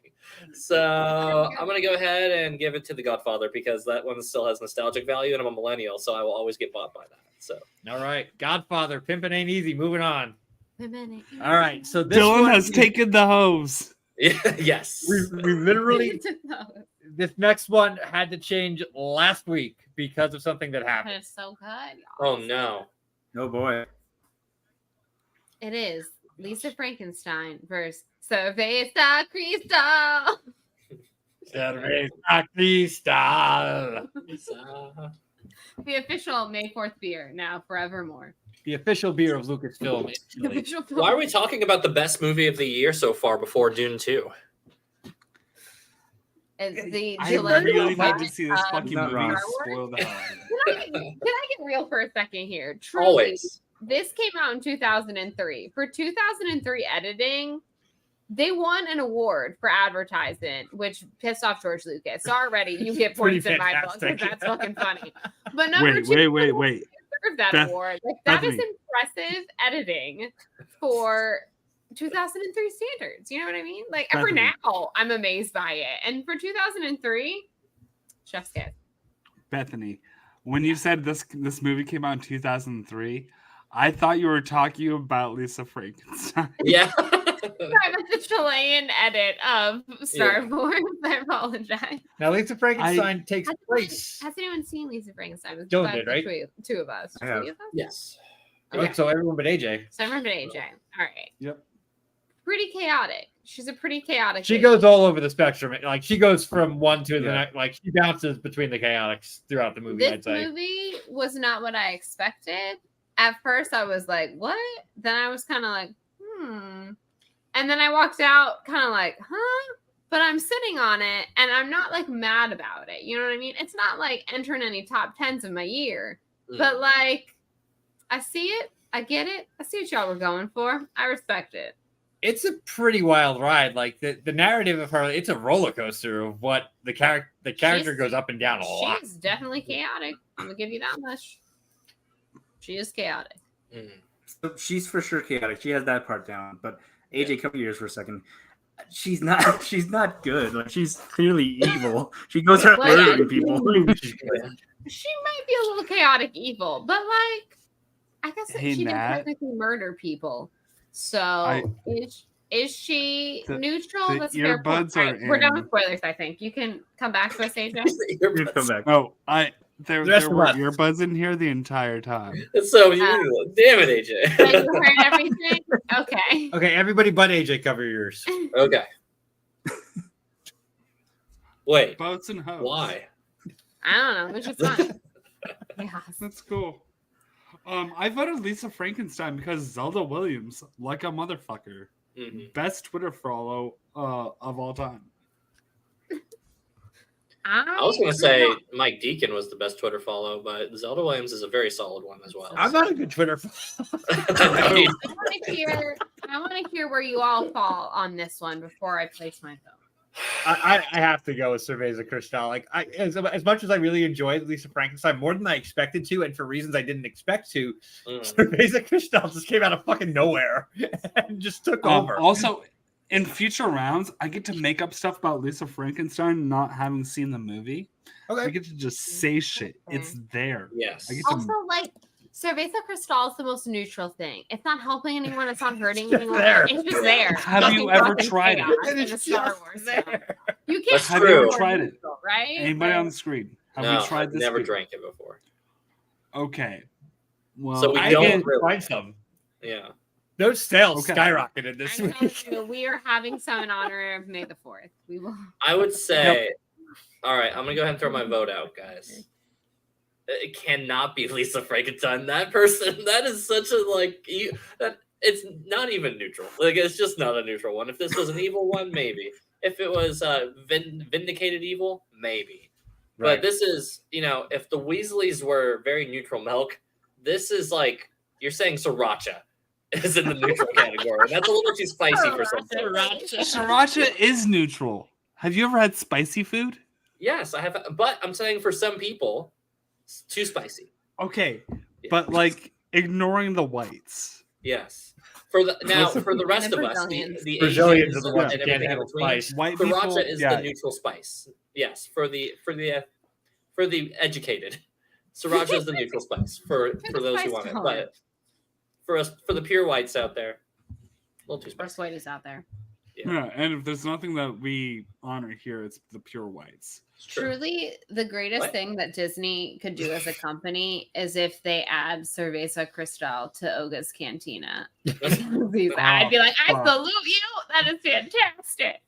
[SPEAKER 1] So I'm gonna go ahead and give it to the Godfather because that one still has nostalgic value, and I'm a millennial, so I will always get bought by that. So
[SPEAKER 5] all right, Godfather, pimping ain't easy. Moving on. All right, so this
[SPEAKER 2] Dylan has taken the hose.
[SPEAKER 1] Yes.
[SPEAKER 5] We literally this next one had to change last week because of something that happened.
[SPEAKER 4] It's so good.
[SPEAKER 1] Oh no.
[SPEAKER 3] Oh boy.
[SPEAKER 4] It is Lisa Frankenstein versus Cerveza Cristal.
[SPEAKER 5] Cerveza Cristal.
[SPEAKER 4] The official May 4th beer now forevermore.
[SPEAKER 5] The official beer of Lucasfilm.
[SPEAKER 1] Why are we talking about the best movie of the year so far before Dune 2?
[SPEAKER 2] I really need to see this fucking movie spoil the hell out of it.
[SPEAKER 4] Can I get real for a second here? Truly,
[SPEAKER 1] Always.
[SPEAKER 4] This came out in 2003. For 2003 editing, they won an award for advertisement, which pissed off George Lucas. So already you get points in my book because that's fucking funny. But number two,
[SPEAKER 2] wait.
[SPEAKER 4] Deserve that award. Like that is impressive editing for 2003 standards. You know what I mean? Like for
[SPEAKER 2] Bethany.
[SPEAKER 4] now, I'm amazed by it, and for 2003, chef's kiss.
[SPEAKER 2] Bethany, when you said this movie came out in 2003, I thought you were talking about Lisa Frankenstein.
[SPEAKER 1] Yeah.
[SPEAKER 4] Sorry, that's the Chilean edit of Star Wars. I apologize.
[SPEAKER 5] Now, Lisa Frankenstein takes place.
[SPEAKER 4] Has anyone seen Lisa Frankenstein?
[SPEAKER 5] Dylan did, right?
[SPEAKER 4] Two of us.
[SPEAKER 3] I have.
[SPEAKER 4] Three of us?
[SPEAKER 1] Yes.
[SPEAKER 4] Okay.
[SPEAKER 5] So everyone but AJ.
[SPEAKER 4] So I remember AJ. All right.
[SPEAKER 2] Yep.
[SPEAKER 4] Pretty chaotic. She's a pretty chaotic.
[SPEAKER 5] She
[SPEAKER 4] lady.
[SPEAKER 5] goes all over the spectrum. Like she goes from one to the
[SPEAKER 2] Yeah.
[SPEAKER 5] next. Like she bounces between the chaotics throughout the movie. I'd
[SPEAKER 4] This
[SPEAKER 5] say.
[SPEAKER 4] movie was not what I expected. At first, I was like, "What?" Then I was kind of like, And then I walked out, kind of like, "Huh?" But I'm sitting on it, and I'm not like mad about it. You know what I mean? It's not like entering any top 10s of my year, but like, I see it, I get it, I see what y'all were going for. I respect it.
[SPEAKER 5] It's a pretty wild ride. Like the narrative of her, it's a roller coaster of what the character
[SPEAKER 4] She's-
[SPEAKER 5] goes up and down a lot.
[SPEAKER 4] She's definitely chaotic. I'm gonna give you that much. She is chaotic.
[SPEAKER 3] So she's for sure chaotic. She has that part down. But AJ, come here for a second. She's not. She's not good. Like she's clearly evil. She goes around
[SPEAKER 4] Well, yeah.
[SPEAKER 3] murdering people.
[SPEAKER 4] She might be a little chaotic evil, but like, I guess
[SPEAKER 2] Hey,
[SPEAKER 4] she didn't
[SPEAKER 2] Nat.
[SPEAKER 4] technically murder people. So is she neutral?
[SPEAKER 2] the
[SPEAKER 4] That's a fair point.
[SPEAKER 2] earbuds
[SPEAKER 4] All
[SPEAKER 2] are
[SPEAKER 4] right, we're done
[SPEAKER 2] in.
[SPEAKER 4] with spoilers. I think you can come back to us, AJ.
[SPEAKER 3] You come back.
[SPEAKER 2] Oh, there
[SPEAKER 5] The rest
[SPEAKER 2] were
[SPEAKER 5] of us.
[SPEAKER 2] earbuds in here the entire time.
[SPEAKER 1] So damn it, AJ.
[SPEAKER 4] So you heard everything. Okay.
[SPEAKER 5] Okay, everybody but AJ, cover yours.
[SPEAKER 1] Okay. Wait.
[SPEAKER 2] Boats and hoes.
[SPEAKER 1] Why?
[SPEAKER 4] I don't know, which is fun. Yeah.
[SPEAKER 2] That's cool. I voted Lisa Frankenstein because Zelda Williams, like a motherfucker, best Twitter follow of all time.
[SPEAKER 1] I was going to say Mike Deacon was the best Twitter follow, but Zelda Williams is a very solid one as well.
[SPEAKER 5] I'm not a good Twitter.
[SPEAKER 1] I mean,
[SPEAKER 4] I want to hear where you all fall on this one before I place my vote.
[SPEAKER 5] I have to go with Cerveza Cristal. Like as much as I really enjoyed Lisa Frankenstein more than I expected to, and for reasons I didn't expect to, Cerveza Cristal just came out of fucking nowhere and just took over.
[SPEAKER 2] Also, in future rounds, I get to make up stuff about Lisa Frankenstein, not having seen the movie. I
[SPEAKER 5] Okay.
[SPEAKER 2] get to just say shit. It's there.
[SPEAKER 1] yes.
[SPEAKER 2] I get to
[SPEAKER 4] Also, like, Cerveza Cristal is the most neutral thing. It's not helping anyone. It's not hurting
[SPEAKER 5] just
[SPEAKER 4] anyone.
[SPEAKER 5] there.
[SPEAKER 4] It's just there.
[SPEAKER 2] Have
[SPEAKER 4] Nothing
[SPEAKER 2] you ever
[SPEAKER 4] fucking
[SPEAKER 2] tried it?
[SPEAKER 4] chaos
[SPEAKER 5] And
[SPEAKER 4] in
[SPEAKER 5] it's
[SPEAKER 4] a Star
[SPEAKER 5] just
[SPEAKER 4] Wars
[SPEAKER 5] there.
[SPEAKER 4] film. You can't.
[SPEAKER 1] That's
[SPEAKER 2] Have you ever
[SPEAKER 1] true.
[SPEAKER 2] tried it?
[SPEAKER 4] Right?
[SPEAKER 2] Anybody
[SPEAKER 4] Like,
[SPEAKER 2] on the screen? Have
[SPEAKER 1] No,
[SPEAKER 2] we tried
[SPEAKER 1] I've
[SPEAKER 2] this?
[SPEAKER 1] never
[SPEAKER 2] beer?
[SPEAKER 1] drank it before.
[SPEAKER 2] Okay. Well,
[SPEAKER 1] So we
[SPEAKER 5] I
[SPEAKER 1] don't
[SPEAKER 5] can
[SPEAKER 1] really-
[SPEAKER 5] find some.
[SPEAKER 1] Yeah.
[SPEAKER 5] Those sales
[SPEAKER 2] Okay.
[SPEAKER 5] skyrocketed this
[SPEAKER 4] I
[SPEAKER 5] week.
[SPEAKER 4] told you, we are having some in honor of May the 4th. We will.
[SPEAKER 1] I would say, all right, I'm going to go ahead and throw my vote out, guys. It cannot be Lisa Frankenstein. That person, that is such a, it's not even neutral. Like, it's just not a neutral one. If this was an evil one, maybe. If it was vindicated evil, maybe.
[SPEAKER 5] Right.
[SPEAKER 1] But this is, if the Weasleys were very neutral milk, this is like, you're saying sriracha is in the neutral category. And that's a little too spicy for some folks.
[SPEAKER 2] Sriracha is neutral. Have you ever had spicy food?
[SPEAKER 1] Yes, I have. But I'm saying for some people, it's too spicy.
[SPEAKER 2] Okay,
[SPEAKER 1] Yeah.
[SPEAKER 2] but like ignoring the whites.
[SPEAKER 1] Yes. For the rest of us,
[SPEAKER 4] Brazilians.
[SPEAKER 1] the
[SPEAKER 5] Brazilians
[SPEAKER 1] Asians
[SPEAKER 5] are the ones
[SPEAKER 1] and
[SPEAKER 5] who can't
[SPEAKER 1] everything in
[SPEAKER 5] handle
[SPEAKER 1] between,
[SPEAKER 5] spice.
[SPEAKER 2] White
[SPEAKER 1] sriracha
[SPEAKER 2] people,
[SPEAKER 1] is
[SPEAKER 2] yeah.
[SPEAKER 1] the neutral spice. Yes, for the educated, sriracha is the neutral spice for those who want it. But for the pure whites out there, a little too
[SPEAKER 4] First
[SPEAKER 1] spicy.
[SPEAKER 4] whitey's out there.
[SPEAKER 2] Yeah, and if there's nothing that we honor here, it's the pure whites.
[SPEAKER 1] It's true.
[SPEAKER 4] Truly, the greatest
[SPEAKER 1] What?
[SPEAKER 4] thing that Disney could do as a company is if they add Cerveza Cristal to Oga's Cantina. I'd be like, I
[SPEAKER 2] fuck.
[SPEAKER 4] salute you. That is fantastic.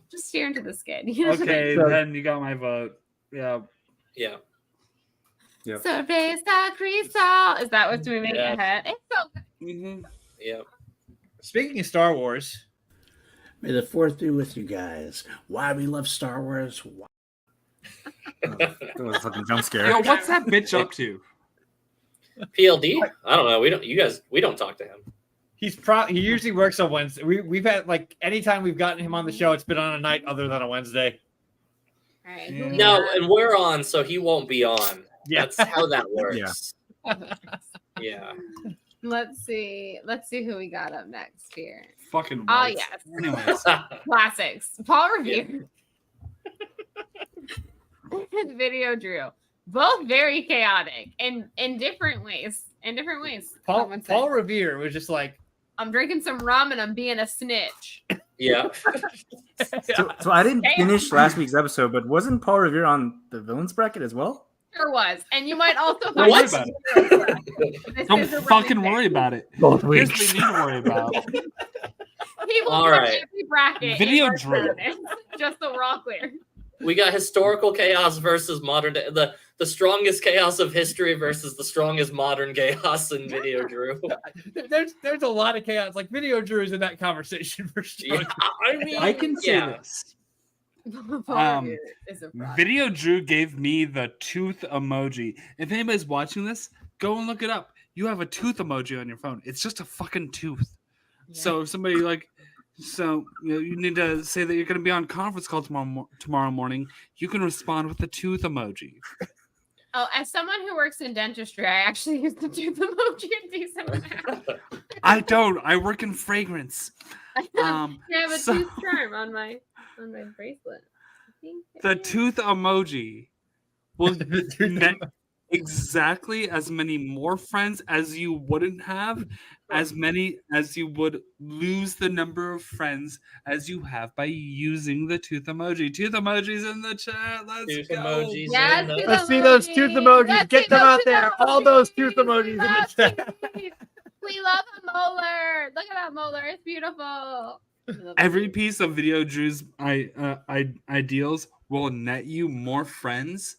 [SPEAKER 4] Just stare into the skin. You know
[SPEAKER 2] Okay,
[SPEAKER 5] So-
[SPEAKER 2] then you got my vote. Yeah.
[SPEAKER 1] Yeah.
[SPEAKER 4] Cerveza Cristal. Is that what's moving
[SPEAKER 5] Yeah.
[SPEAKER 4] ahead? It's so good.
[SPEAKER 2] Mm-hmm.
[SPEAKER 1] Yeah.
[SPEAKER 5] Speaking of Star Wars,
[SPEAKER 6] May the 4th be with you guys. Why we love Star Wars. Why-
[SPEAKER 3] That was a fucking jump scare.
[SPEAKER 2] Yo, what's that bitch up to?
[SPEAKER 1] PLD? I don't know. We don't talk to him.
[SPEAKER 5] he usually works on Wednesday. We've had anytime we've gotten him on the show, it's been on a night other than a Wednesday.
[SPEAKER 4] All right.
[SPEAKER 2] Yeah.
[SPEAKER 4] who we
[SPEAKER 1] No,
[SPEAKER 4] got?
[SPEAKER 1] and we're on, so he won't be on.
[SPEAKER 5] Yeah.
[SPEAKER 1] That's how that works. Yeah.
[SPEAKER 4] Let's see who we got up next here.
[SPEAKER 2] Fucking
[SPEAKER 4] Oh
[SPEAKER 2] whites.
[SPEAKER 4] yes,
[SPEAKER 2] Anyways,
[SPEAKER 4] classics. Paul Revere. And Video Drew. Both very chaotic in different ways.
[SPEAKER 5] Paul Revere was just like,
[SPEAKER 4] I'm drinking some rum and I'm being a snitch.
[SPEAKER 1] Yeah.
[SPEAKER 3] So I didn't finish last week's episode, but wasn't Paul Revere on the villains bracket as well?
[SPEAKER 4] Sure was. And you might also
[SPEAKER 2] don't worry
[SPEAKER 4] find
[SPEAKER 2] about it. Don't fucking worry about it.
[SPEAKER 6] Both
[SPEAKER 2] Here's
[SPEAKER 6] weeks.
[SPEAKER 2] what you need to worry about.
[SPEAKER 4] He will
[SPEAKER 1] All
[SPEAKER 4] win
[SPEAKER 1] right.
[SPEAKER 4] every bracket.
[SPEAKER 2] Video
[SPEAKER 4] in
[SPEAKER 2] Drew.
[SPEAKER 4] tournaments, just so we're all clear.
[SPEAKER 1] We got historical chaos versus modern day. The strongest chaos of history versus the strongest modern chaos in Video Drew.
[SPEAKER 5] there's a lot of chaos. Like Video Drew is in that conversation for sure.
[SPEAKER 1] Yeah, I mean,
[SPEAKER 2] I can say
[SPEAKER 1] yeah.
[SPEAKER 2] this.
[SPEAKER 4] Paul Revere is a fraud.
[SPEAKER 2] Video Drew gave me the tooth emoji. If anybody's watching this, go and look it up. You have a tooth emoji on your phone. It's just a fucking tooth.
[SPEAKER 4] Yeah.
[SPEAKER 2] So if somebody you need to say that you're going to be on conference call tomorrow morning. You can respond with the tooth emoji.
[SPEAKER 4] Oh, as someone who works in dentistry, I actually use the tooth emoji a decent amount.
[SPEAKER 2] I don't. I work in fragrance.
[SPEAKER 4] I have a
[SPEAKER 2] so-
[SPEAKER 4] tooth charm on my bracelet. I think
[SPEAKER 2] The tooth emoji will net exactly as many more friends as you wouldn't have, as many as you would lose the number of friends as you have by using the tooth emoji. Tooth emojis in the chat. Let's
[SPEAKER 1] Tooth
[SPEAKER 2] go.
[SPEAKER 1] emojis.
[SPEAKER 4] Yes,
[SPEAKER 1] in
[SPEAKER 4] tooth
[SPEAKER 1] the-
[SPEAKER 5] Let's see those tooth emojis.
[SPEAKER 4] Let's
[SPEAKER 5] Get
[SPEAKER 4] see
[SPEAKER 5] them
[SPEAKER 4] those
[SPEAKER 5] out
[SPEAKER 4] tooth
[SPEAKER 5] there. All those
[SPEAKER 4] emojis.
[SPEAKER 5] tooth emojis in the chat.
[SPEAKER 4] We love a molar. Look at that molar. It's beautiful.
[SPEAKER 2] Every piece of Video Drew's ideals will net you more friends.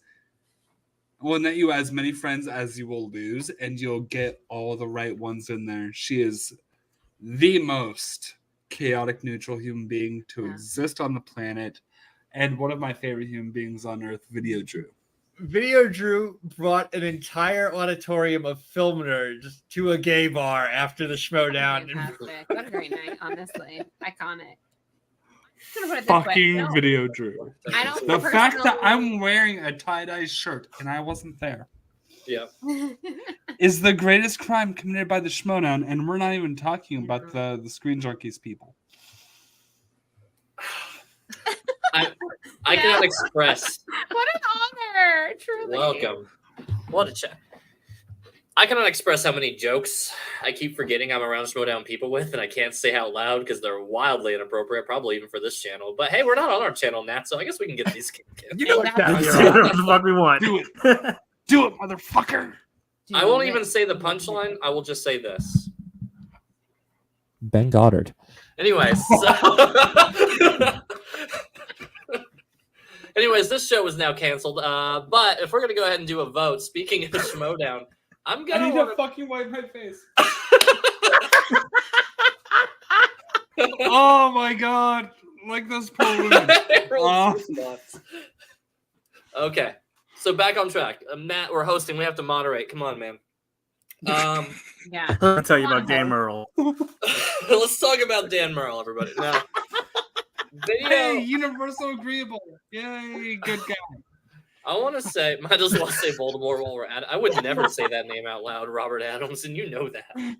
[SPEAKER 2] Will net you as many friends as you will lose, and you'll get all the right ones in there. She is the most chaotic, neutral human being to exist on the planet, and one of my favorite human beings on earth, Video Drew.
[SPEAKER 5] Video Drew brought an entire auditorium of film nerds to a gay bar after the Schmodown.
[SPEAKER 4] Fantastic. What a great night, honestly. Iconic. I'm gonna put it this way.
[SPEAKER 2] Fucking Video Drew.
[SPEAKER 4] I don't
[SPEAKER 2] The fact that
[SPEAKER 4] personally-
[SPEAKER 2] I'm wearing a tie-dye shirt and I wasn't there
[SPEAKER 1] Yeah.
[SPEAKER 2] is the greatest crime committed by the Schmodown, and we're not even talking about the Screen Junkies people.
[SPEAKER 1] I cannot express.
[SPEAKER 4] What an honor, truly.
[SPEAKER 1] Welcome. What a chat. I cannot express how many jokes I keep forgetting I'm around Schmodown people with, and I can't say out loud because they're wildly inappropriate, probably even for this channel. But hey, we're not on our channel, Nat, so I guess we can get these kids.
[SPEAKER 5] You know
[SPEAKER 4] Exactly.
[SPEAKER 5] what?
[SPEAKER 3] Whatever the fuck we want.
[SPEAKER 2] Do it. Do it, motherfucker.
[SPEAKER 1] I won't even say the punchline. I will just say this.
[SPEAKER 7] Ben Goddard.
[SPEAKER 1] Anyways, this show is now canceled. But if we're gonna go ahead and do a vote, speaking of Schmodown, I'm
[SPEAKER 2] I
[SPEAKER 1] gonna.
[SPEAKER 2] need
[SPEAKER 1] wanna-
[SPEAKER 2] to fucking wipe my face. Oh my god. Like those poor women.
[SPEAKER 1] Harold's response. Okay, so back on track. Matt, we're hosting. We have to moderate. Come on, man.
[SPEAKER 4] Yeah.
[SPEAKER 3] I'll tell you about Dan Merle.
[SPEAKER 1] Let's talk about Dan Merle, everybody. Now, video.
[SPEAKER 2] Hey, universal agreeable. Yay, good guy.
[SPEAKER 1] I want to say, might as well say Voldemort while we're at it. I would never say that name out loud, Robert Adams, and you know that.
[SPEAKER 4] Look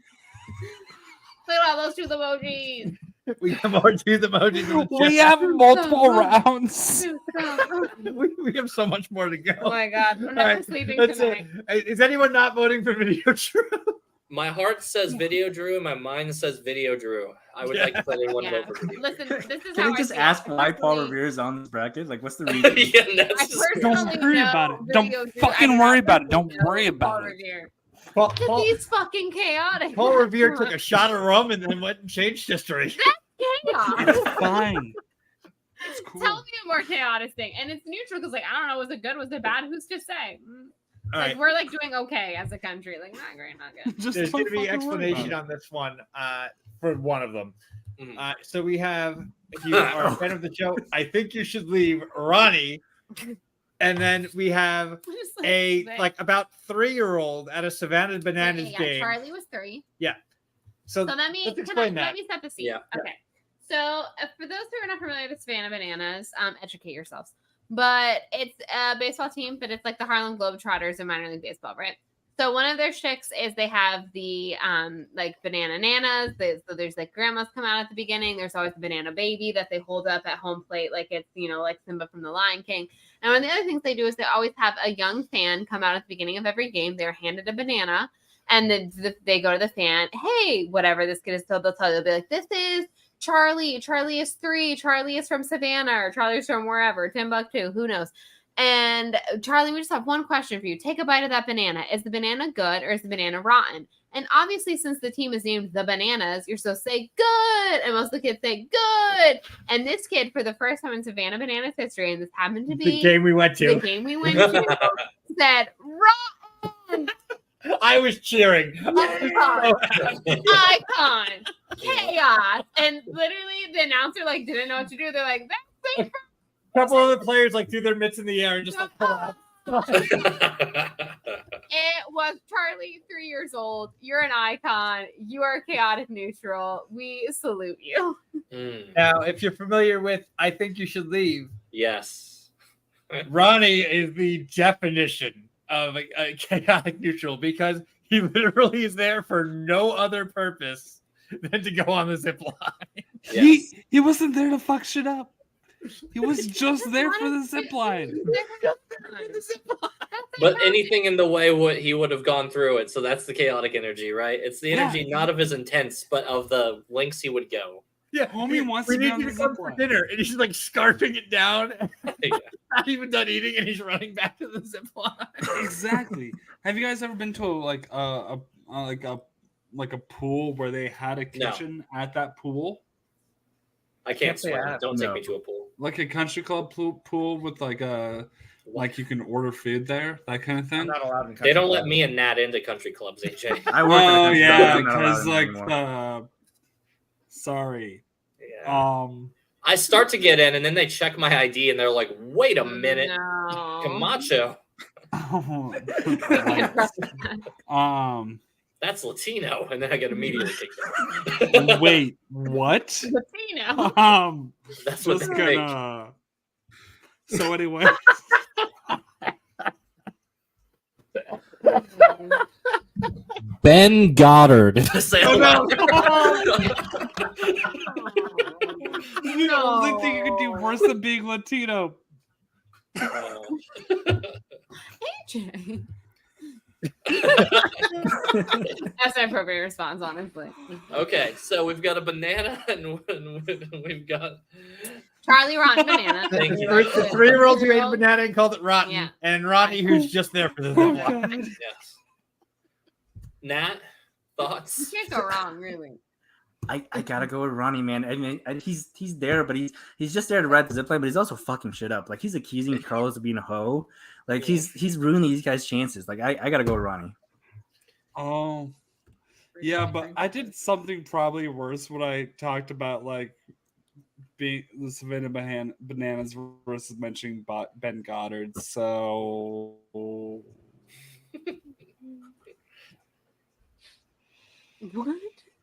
[SPEAKER 4] at all those tooth emojis.
[SPEAKER 5] We have more tooth emojis in the
[SPEAKER 2] We
[SPEAKER 5] chat.
[SPEAKER 2] have multiple rounds.
[SPEAKER 5] We have so much more to go.
[SPEAKER 4] Oh my god. I'm
[SPEAKER 5] All
[SPEAKER 4] never
[SPEAKER 5] right,
[SPEAKER 4] sleeping
[SPEAKER 5] that's
[SPEAKER 4] tonight.
[SPEAKER 5] it. Is anyone not voting for Video Drew?
[SPEAKER 1] My heart says Video Drew, and my mind says Video Drew. I would like to let anyone
[SPEAKER 4] Yeah.
[SPEAKER 1] vote for Video.
[SPEAKER 4] Listen, this is
[SPEAKER 3] Can
[SPEAKER 4] how
[SPEAKER 3] we just
[SPEAKER 4] I feel.
[SPEAKER 3] ask why Paul
[SPEAKER 4] Personally-
[SPEAKER 3] Revere is on this bracket? Like, what's the reason?
[SPEAKER 1] Yeah, that's
[SPEAKER 4] I
[SPEAKER 1] just
[SPEAKER 4] personally
[SPEAKER 2] Don't worry
[SPEAKER 4] know
[SPEAKER 2] about it. Don't
[SPEAKER 4] Video Drew.
[SPEAKER 2] fucking
[SPEAKER 4] I do
[SPEAKER 2] worry
[SPEAKER 4] not
[SPEAKER 2] about it. Don't
[SPEAKER 4] personally know
[SPEAKER 2] worry
[SPEAKER 4] Paul
[SPEAKER 2] about it.
[SPEAKER 4] Revere.
[SPEAKER 5] Paul,
[SPEAKER 4] Look at
[SPEAKER 5] Paul,
[SPEAKER 4] these fucking chaotic.
[SPEAKER 5] Paul Revere took a shot of rum and then went and changed history.
[SPEAKER 4] chaos.
[SPEAKER 2] It's fine. It's cool.
[SPEAKER 4] Tell me a more chaotic thing. And it's neutral because, like, I don't know, was it good? Was it bad? Who's to say?
[SPEAKER 5] All
[SPEAKER 4] Like,
[SPEAKER 5] right.
[SPEAKER 4] we're like doing okay as a country. Like, not great, not good.
[SPEAKER 2] Just
[SPEAKER 5] There's
[SPEAKER 2] don't
[SPEAKER 5] going to be
[SPEAKER 2] fucking worry
[SPEAKER 5] explanation
[SPEAKER 2] about
[SPEAKER 5] on this one for one of them.
[SPEAKER 1] Mhm.
[SPEAKER 5] So we have, if you are a fan of the show, I think you should leave Ronnie. And then we have
[SPEAKER 4] Just,
[SPEAKER 5] a
[SPEAKER 4] sick.
[SPEAKER 5] like about 3-year-old at a Savannah Bananas
[SPEAKER 4] Yeah,
[SPEAKER 5] game.
[SPEAKER 4] Charlie was 3.
[SPEAKER 5] So
[SPEAKER 4] So let me
[SPEAKER 5] let's explain
[SPEAKER 4] let
[SPEAKER 5] that.
[SPEAKER 4] me set the scene.
[SPEAKER 1] Yeah.
[SPEAKER 4] Okay. So for those who are not familiar with Savannah Bananas, educate yourselves. But it's a baseball team, but it's like the Harlem Globetrotters in minor league baseball, right? So one of their tricks is they have the like banana nanas. So there's like grandmas come out at the beginning. There's always a banana baby that they hold up at home plate, like it's like Simba from the Lion King. And one of the other things they do is they always have a young fan come out at the beginning of every game. They're handed a banana, and then they go to the fan. Hey, whatever this kid is told, they'll tell you. They'll be like, "This is Charlie. Charlie is 3. Charlie is from Savannah, or Charlie's from wherever, Timbuktu. Who knows?" And Charlie, we just have one question for you. Take a bite of that banana. Is the banana good or is the banana rotten? And obviously, since the team is named the Bananas, you're supposed to say good. And most of the kids say good. And this kid, for the first time in Savannah Bananas history, and this happened to be
[SPEAKER 5] The game we went to.
[SPEAKER 4] said rotten.
[SPEAKER 5] I was cheering.
[SPEAKER 4] Icon. Chaos. And literally, the announcer didn't know what to do. They're like, that's safe.
[SPEAKER 5] A couple of the players threw their mitts in the air and just
[SPEAKER 4] It was Charlie, 3 years old. You're an icon. You are chaotic neutral. We salute you.
[SPEAKER 5] Now, if you're familiar with I Think You Should Leave.
[SPEAKER 1] Yes.
[SPEAKER 5] Ronnie is the definition of a chaotic neutral because he literally is there for no other purpose than to go on the zip line.
[SPEAKER 1] Yes.
[SPEAKER 2] He wasn't there to fuck shit up. He was just there for the zip line.
[SPEAKER 1] But anything in the way he would have gone through it. So that's the chaotic energy, right? It's the energy not of his intents, but of the lengths he would go.
[SPEAKER 5] Yeah,
[SPEAKER 2] Homie wants to be on the
[SPEAKER 5] come
[SPEAKER 2] zip
[SPEAKER 5] for
[SPEAKER 2] line.
[SPEAKER 5] dinner, and he's scarfing it down.
[SPEAKER 1] Yeah.
[SPEAKER 5] Not even done eating, and he's running back to the zip line.
[SPEAKER 2] Exactly. Have you guys ever been to a pool where they had a kitchen at that pool?
[SPEAKER 1] I can't swim. Don't take me to a pool.
[SPEAKER 2] Like a country club pool with you can order food there, that kind of thing.
[SPEAKER 5] I'm not allowed in country
[SPEAKER 1] They don't
[SPEAKER 5] club.
[SPEAKER 1] let me and Nat into country clubs, AJ.
[SPEAKER 3] I work in a country club, I'm not allowed
[SPEAKER 2] because
[SPEAKER 3] in anymore.
[SPEAKER 2] sorry.
[SPEAKER 1] Yeah. I start to get in, and then they check my ID, and they're like, "Wait a minute,
[SPEAKER 4] No.
[SPEAKER 1] Camacho, that's Latino," and then I get immediately kicked out.
[SPEAKER 2] Wait, what?
[SPEAKER 4] Latino.
[SPEAKER 1] That's what
[SPEAKER 2] Just
[SPEAKER 1] they think.
[SPEAKER 2] gonna. So anyway,
[SPEAKER 7] Ben Goddard.
[SPEAKER 1] Say
[SPEAKER 5] Oh,
[SPEAKER 1] hello.
[SPEAKER 2] the only thing you can do worse than being Latino.
[SPEAKER 4] AJ. That's an appropriate response, honestly.
[SPEAKER 1] Okay, so we've got a banana, and we've got
[SPEAKER 4] Charlie Rotten Banana.
[SPEAKER 1] Thank you.
[SPEAKER 5] The 3-year-old who ate a banana and called it rotten,
[SPEAKER 4] Yeah.
[SPEAKER 5] and Ronnie who's just there for the zip line.
[SPEAKER 1] yes. Nat, thoughts?
[SPEAKER 4] You can't go wrong, really.
[SPEAKER 3] I gotta go with Ronnie, man. I mean, he's there, but he's just there to ride the zipline, but he's also fucking shit up. He's accusing Carlos of being a hoe. He's ruining these guys' chances. I gotta go with Ronnie.
[SPEAKER 2] Oh, yeah, but I did something probably worse when I talked about being the Savannah Bananas versus mentioning Ben Goddard. So
[SPEAKER 4] What?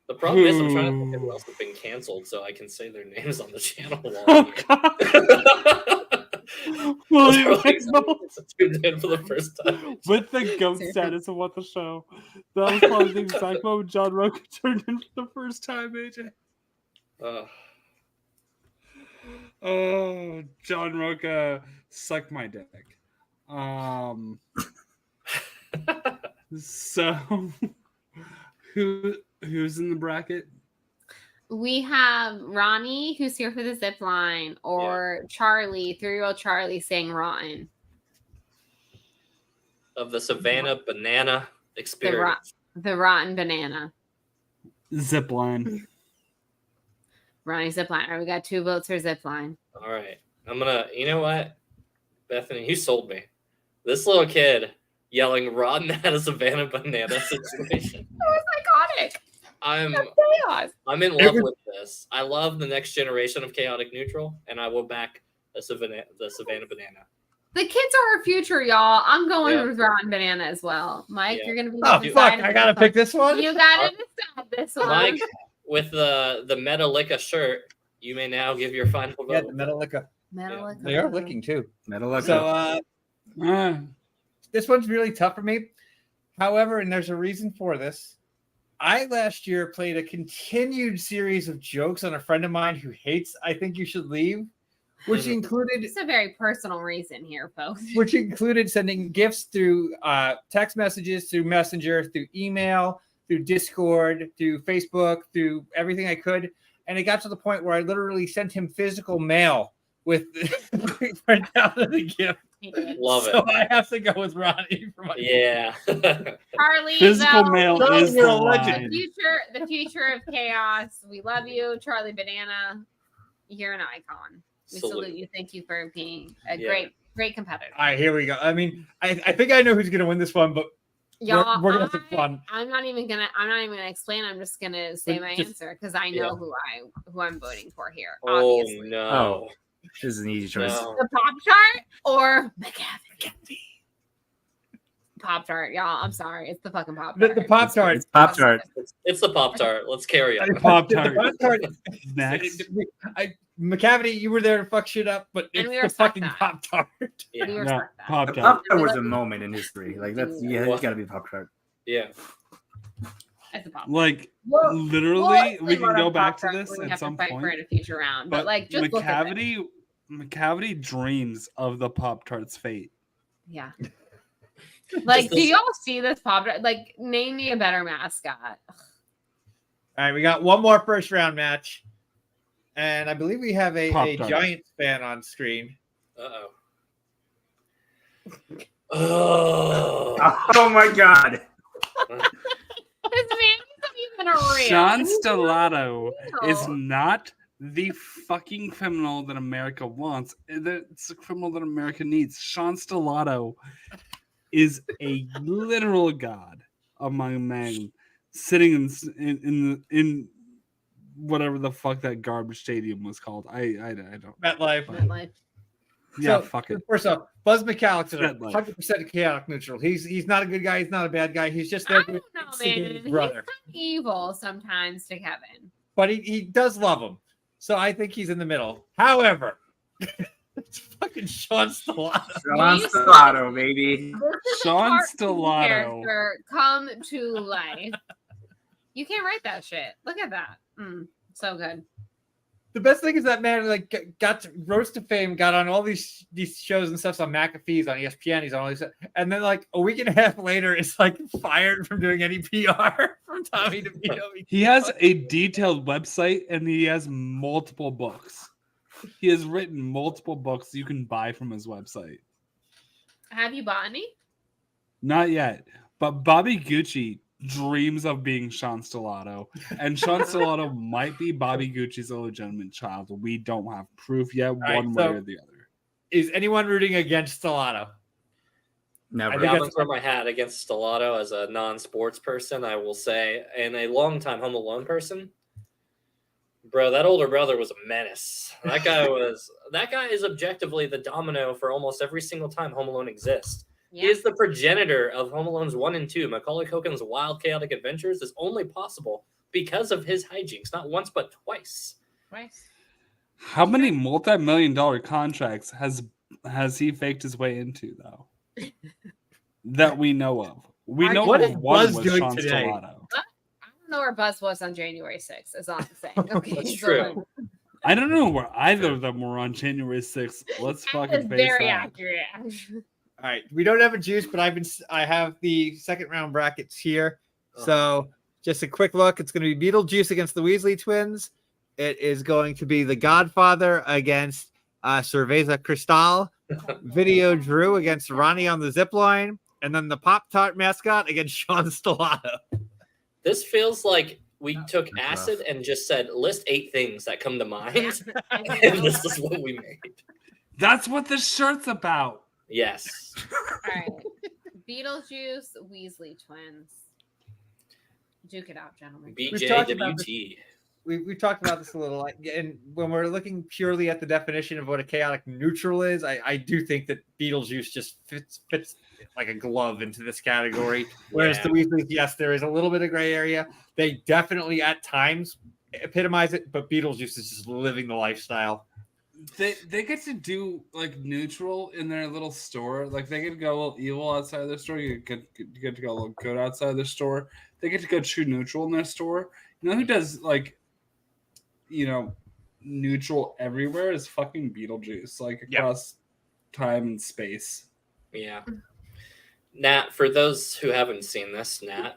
[SPEAKER 1] The problem is I'm trying to think of who else has been canceled so I can say their names on the channel.
[SPEAKER 2] Oh, well,
[SPEAKER 1] It's tuned in for the first time.
[SPEAKER 2] with the goat status of what the show, that was probably the exact moment John Roca turned in for the first time, AJ. Oh, John Roca, suck my dick. So who's in the bracket?
[SPEAKER 4] We have Ronnie, who's here for the zip line, or Charlie, 3-year-old Charlie, saying rotten.
[SPEAKER 1] Of the Savannah Banana experience.
[SPEAKER 4] The rotten banana.
[SPEAKER 2] Zip line.
[SPEAKER 4] Ronnie zip line. All right, we got 2 votes for zip line.
[SPEAKER 1] All right. You know what? Bethany, you sold me. This little kid yelling rotten at a Savannah Banana situation.
[SPEAKER 4] That was iconic.
[SPEAKER 1] I'm
[SPEAKER 4] Chaos.
[SPEAKER 1] in love with this. I love the next generation of chaotic neutral, and I will back the Savannah Banana.
[SPEAKER 4] The kids are our future, y'all. I'm going
[SPEAKER 1] Yeah.
[SPEAKER 4] with rotten banana as well. Mike,
[SPEAKER 1] Yeah.
[SPEAKER 4] you're gonna be.
[SPEAKER 5] Oh, fuck. I gotta pick this one?
[SPEAKER 4] You gotta decide this one.
[SPEAKER 1] Mike, with the Metallica shirt, you may now give your final vote.
[SPEAKER 5] Yeah, the Metallica.
[SPEAKER 4] Metallica.
[SPEAKER 5] They are licking too.
[SPEAKER 3] Metallica.
[SPEAKER 5] So this one's really tough for me. However, and there's a reason for this. I last year played a continued series of jokes on a friend of mine who hates I Think You Should Leave, which included
[SPEAKER 4] It's a very personal reason here, folks.
[SPEAKER 5] which included sending gifts through text messages, through Messenger, through email, through Discord, through Facebook, through everything I could. And it got to the point where I literally sent him physical mail with print out of the gift.
[SPEAKER 1] Love
[SPEAKER 5] So
[SPEAKER 1] it.
[SPEAKER 5] I have to go with Ronnie for my
[SPEAKER 1] Yeah.
[SPEAKER 4] Charlie,
[SPEAKER 2] Physical
[SPEAKER 4] though,
[SPEAKER 2] mail
[SPEAKER 5] Charlie,
[SPEAKER 2] is
[SPEAKER 5] you're
[SPEAKER 2] the
[SPEAKER 5] a legend.
[SPEAKER 2] line.
[SPEAKER 4] the future of chaos. We love you, Charlie Banana. You're an icon. We salute you. Thank you for being a great competitor.
[SPEAKER 5] All right, here we go. I mean, I think I know who's going to win this one, but
[SPEAKER 4] Y'all,
[SPEAKER 5] we're going to have fun.
[SPEAKER 4] I'm not even gonna explain. I'm just gonna say my answer because I know who I'm voting for here.
[SPEAKER 1] Oh
[SPEAKER 4] Obviously.
[SPEAKER 1] no.
[SPEAKER 3] Oh, this is an easy choice.
[SPEAKER 1] No.
[SPEAKER 4] The Pop-Tart or McGavin? Pop-Tart, y'all. I'm sorry. It's the fucking Pop-Tart.
[SPEAKER 5] The Pop-Tart.
[SPEAKER 3] It's Pop-Tart.
[SPEAKER 1] It's the Pop-Tart. Let's carry on.
[SPEAKER 2] Pop-Tart.
[SPEAKER 5] The Pop-Tart.
[SPEAKER 2] Next.
[SPEAKER 5] McCavity, you were there to fuck shit up, but
[SPEAKER 4] And
[SPEAKER 5] it's
[SPEAKER 4] we
[SPEAKER 5] the
[SPEAKER 4] respect
[SPEAKER 5] fucking
[SPEAKER 4] that.
[SPEAKER 5] Pop-Tart.
[SPEAKER 1] Yeah.
[SPEAKER 4] We
[SPEAKER 2] No,
[SPEAKER 4] respect that.
[SPEAKER 3] The
[SPEAKER 2] Pop-Tart.
[SPEAKER 3] Pop-Tart was a moment in history. Like that's it's got to be Pop-Tart.
[SPEAKER 1] Yeah.
[SPEAKER 4] It's a Pop-Tart.
[SPEAKER 2] Like
[SPEAKER 4] We'll
[SPEAKER 2] literally, we
[SPEAKER 4] explain
[SPEAKER 2] can go
[SPEAKER 4] what
[SPEAKER 2] back to
[SPEAKER 4] Pop-Tart
[SPEAKER 2] this
[SPEAKER 4] when we
[SPEAKER 2] at
[SPEAKER 4] have to
[SPEAKER 2] some
[SPEAKER 4] fight for
[SPEAKER 2] point.
[SPEAKER 4] it in a future round. But like, just look at it.
[SPEAKER 2] McCavity dreams of the Pop-Tart's fate.
[SPEAKER 4] Yeah. Like, do y'all see this Pop-Tart? Like, name me a better mascot.
[SPEAKER 5] All right, we got one more first round match. And I believe we have a
[SPEAKER 2] Pop-Tart.
[SPEAKER 5] Giants fan on screen.
[SPEAKER 1] Uh-oh. Oh.
[SPEAKER 3] Oh my God!
[SPEAKER 4] This man isn't even a real.
[SPEAKER 2] Sean
[SPEAKER 4] He's
[SPEAKER 2] Stellato
[SPEAKER 4] real.
[SPEAKER 2] is not the fucking criminal that America wants. It's the criminal that America needs. Sean Stellato is a literal god among men, sitting in whatever the fuck that garbage stadium was called. I don't.
[SPEAKER 5] MetLife.
[SPEAKER 4] MetLife.
[SPEAKER 2] Yeah,
[SPEAKER 5] So,
[SPEAKER 2] fuck it.
[SPEAKER 5] First off, Buzz McAllister,
[SPEAKER 2] MetLife.
[SPEAKER 5] 100% chaotic neutral. He's not a good guy. He's not a bad guy. He's just there
[SPEAKER 4] I
[SPEAKER 5] to
[SPEAKER 4] don't know,
[SPEAKER 5] instigate
[SPEAKER 4] man.
[SPEAKER 5] his
[SPEAKER 4] He's
[SPEAKER 5] brother.
[SPEAKER 4] kind of evil sometimes to Kevin.
[SPEAKER 5] But he does love him. So I think he's in the middle. However, it's fucking Sean Stellato.
[SPEAKER 3] Sean Stellato, baby.
[SPEAKER 4] This is a
[SPEAKER 2] Sean
[SPEAKER 4] cartoon
[SPEAKER 2] Stellato.
[SPEAKER 4] character come to life. You can't write that shit. Look at that. So good.
[SPEAKER 5] The best thing is that man like got to rose to fame, got on all these shows and stuff on McAfee's, on ESPN, he's on all these, and then like a week and a half later, it's like fired from doing any PR from Tommy DeVito.
[SPEAKER 2] He has a detailed website and he has multiple books. He has written multiple books you can buy from his website.
[SPEAKER 4] Have you bought any?
[SPEAKER 2] Not yet, but Bobby Gucci dreams of being Sean Stellato, and Sean Stellato might be Bobby Gucci's illegitimate child. We don't have proof yet, one way or the other.
[SPEAKER 5] Is anyone rooting against Stellato?
[SPEAKER 3] Never.
[SPEAKER 5] I
[SPEAKER 1] I'm
[SPEAKER 5] think
[SPEAKER 1] gonna
[SPEAKER 5] that's
[SPEAKER 1] throw my hat against Stellato as a non-sports person. I will say, and a long-time Home Alone person. Bro, that older brother was a menace. That guy is objectively the domino for almost every single time Home Alone exists.
[SPEAKER 4] Yeah.
[SPEAKER 1] He is the progenitor of Home Alone's 1 and 2. Macaulay Culkin's wild, chaotic adventures is only possible because of his hijinks, not once but twice.
[SPEAKER 4] Twice.
[SPEAKER 2] How many multi-million-dollar contracts has he faked his way into, though? That we know of. We know
[SPEAKER 5] What
[SPEAKER 2] of
[SPEAKER 5] is
[SPEAKER 2] one
[SPEAKER 5] Buzz
[SPEAKER 2] was
[SPEAKER 5] doing
[SPEAKER 2] Sean
[SPEAKER 5] today?
[SPEAKER 2] Stellato.
[SPEAKER 4] I don't know where Buzz was on January 6th, is all I'm saying. Okay,
[SPEAKER 1] That's
[SPEAKER 4] so,
[SPEAKER 1] true.
[SPEAKER 2] I don't know where either of them were on January 6th. Let's
[SPEAKER 4] that
[SPEAKER 2] fucking
[SPEAKER 4] is
[SPEAKER 2] face
[SPEAKER 4] very
[SPEAKER 2] that.
[SPEAKER 4] accurate.
[SPEAKER 5] All right, we don't have a juice, but I have the second round brackets here. So just a quick look. It's going to be Beetlejuice against the Weasley twins. It is going to be The Godfather against Cerveza Cristal. Video Drew against Ronnie on the zip line, and then the Pop-Tart mascot against Sean Stellato.
[SPEAKER 1] This feels like we took
[SPEAKER 3] That's
[SPEAKER 1] acid and just said, list 8 things that come to mind, and this is what we made.
[SPEAKER 2] That's what this shirt's about.
[SPEAKER 1] Yes.
[SPEAKER 4] All right. Beetlejuice, Weasley twins. Duke it out, gentlemen.
[SPEAKER 5] talked about
[SPEAKER 1] BJWT.
[SPEAKER 5] We've talked about this a little, and when we're looking purely at the definition of what a chaotic neutral is, I do think that Beetlejuice just fits like a glove into this category. Whereas
[SPEAKER 1] Yeah.
[SPEAKER 5] the Weasleys, yes, there is a little bit of gray area. They definitely at times epitomize it, but Beetlejuice is just living the lifestyle.
[SPEAKER 2] They get to do like neutral in their little store. Like they get to go a little evil outside of their store. You get to go a little good outside of their store. They get to go true neutral in their store. You know who does like, neutral everywhere is fucking Beetlejuice. Like across time and space.
[SPEAKER 1] Yeah. Nat, for those who haven't seen this, Nat,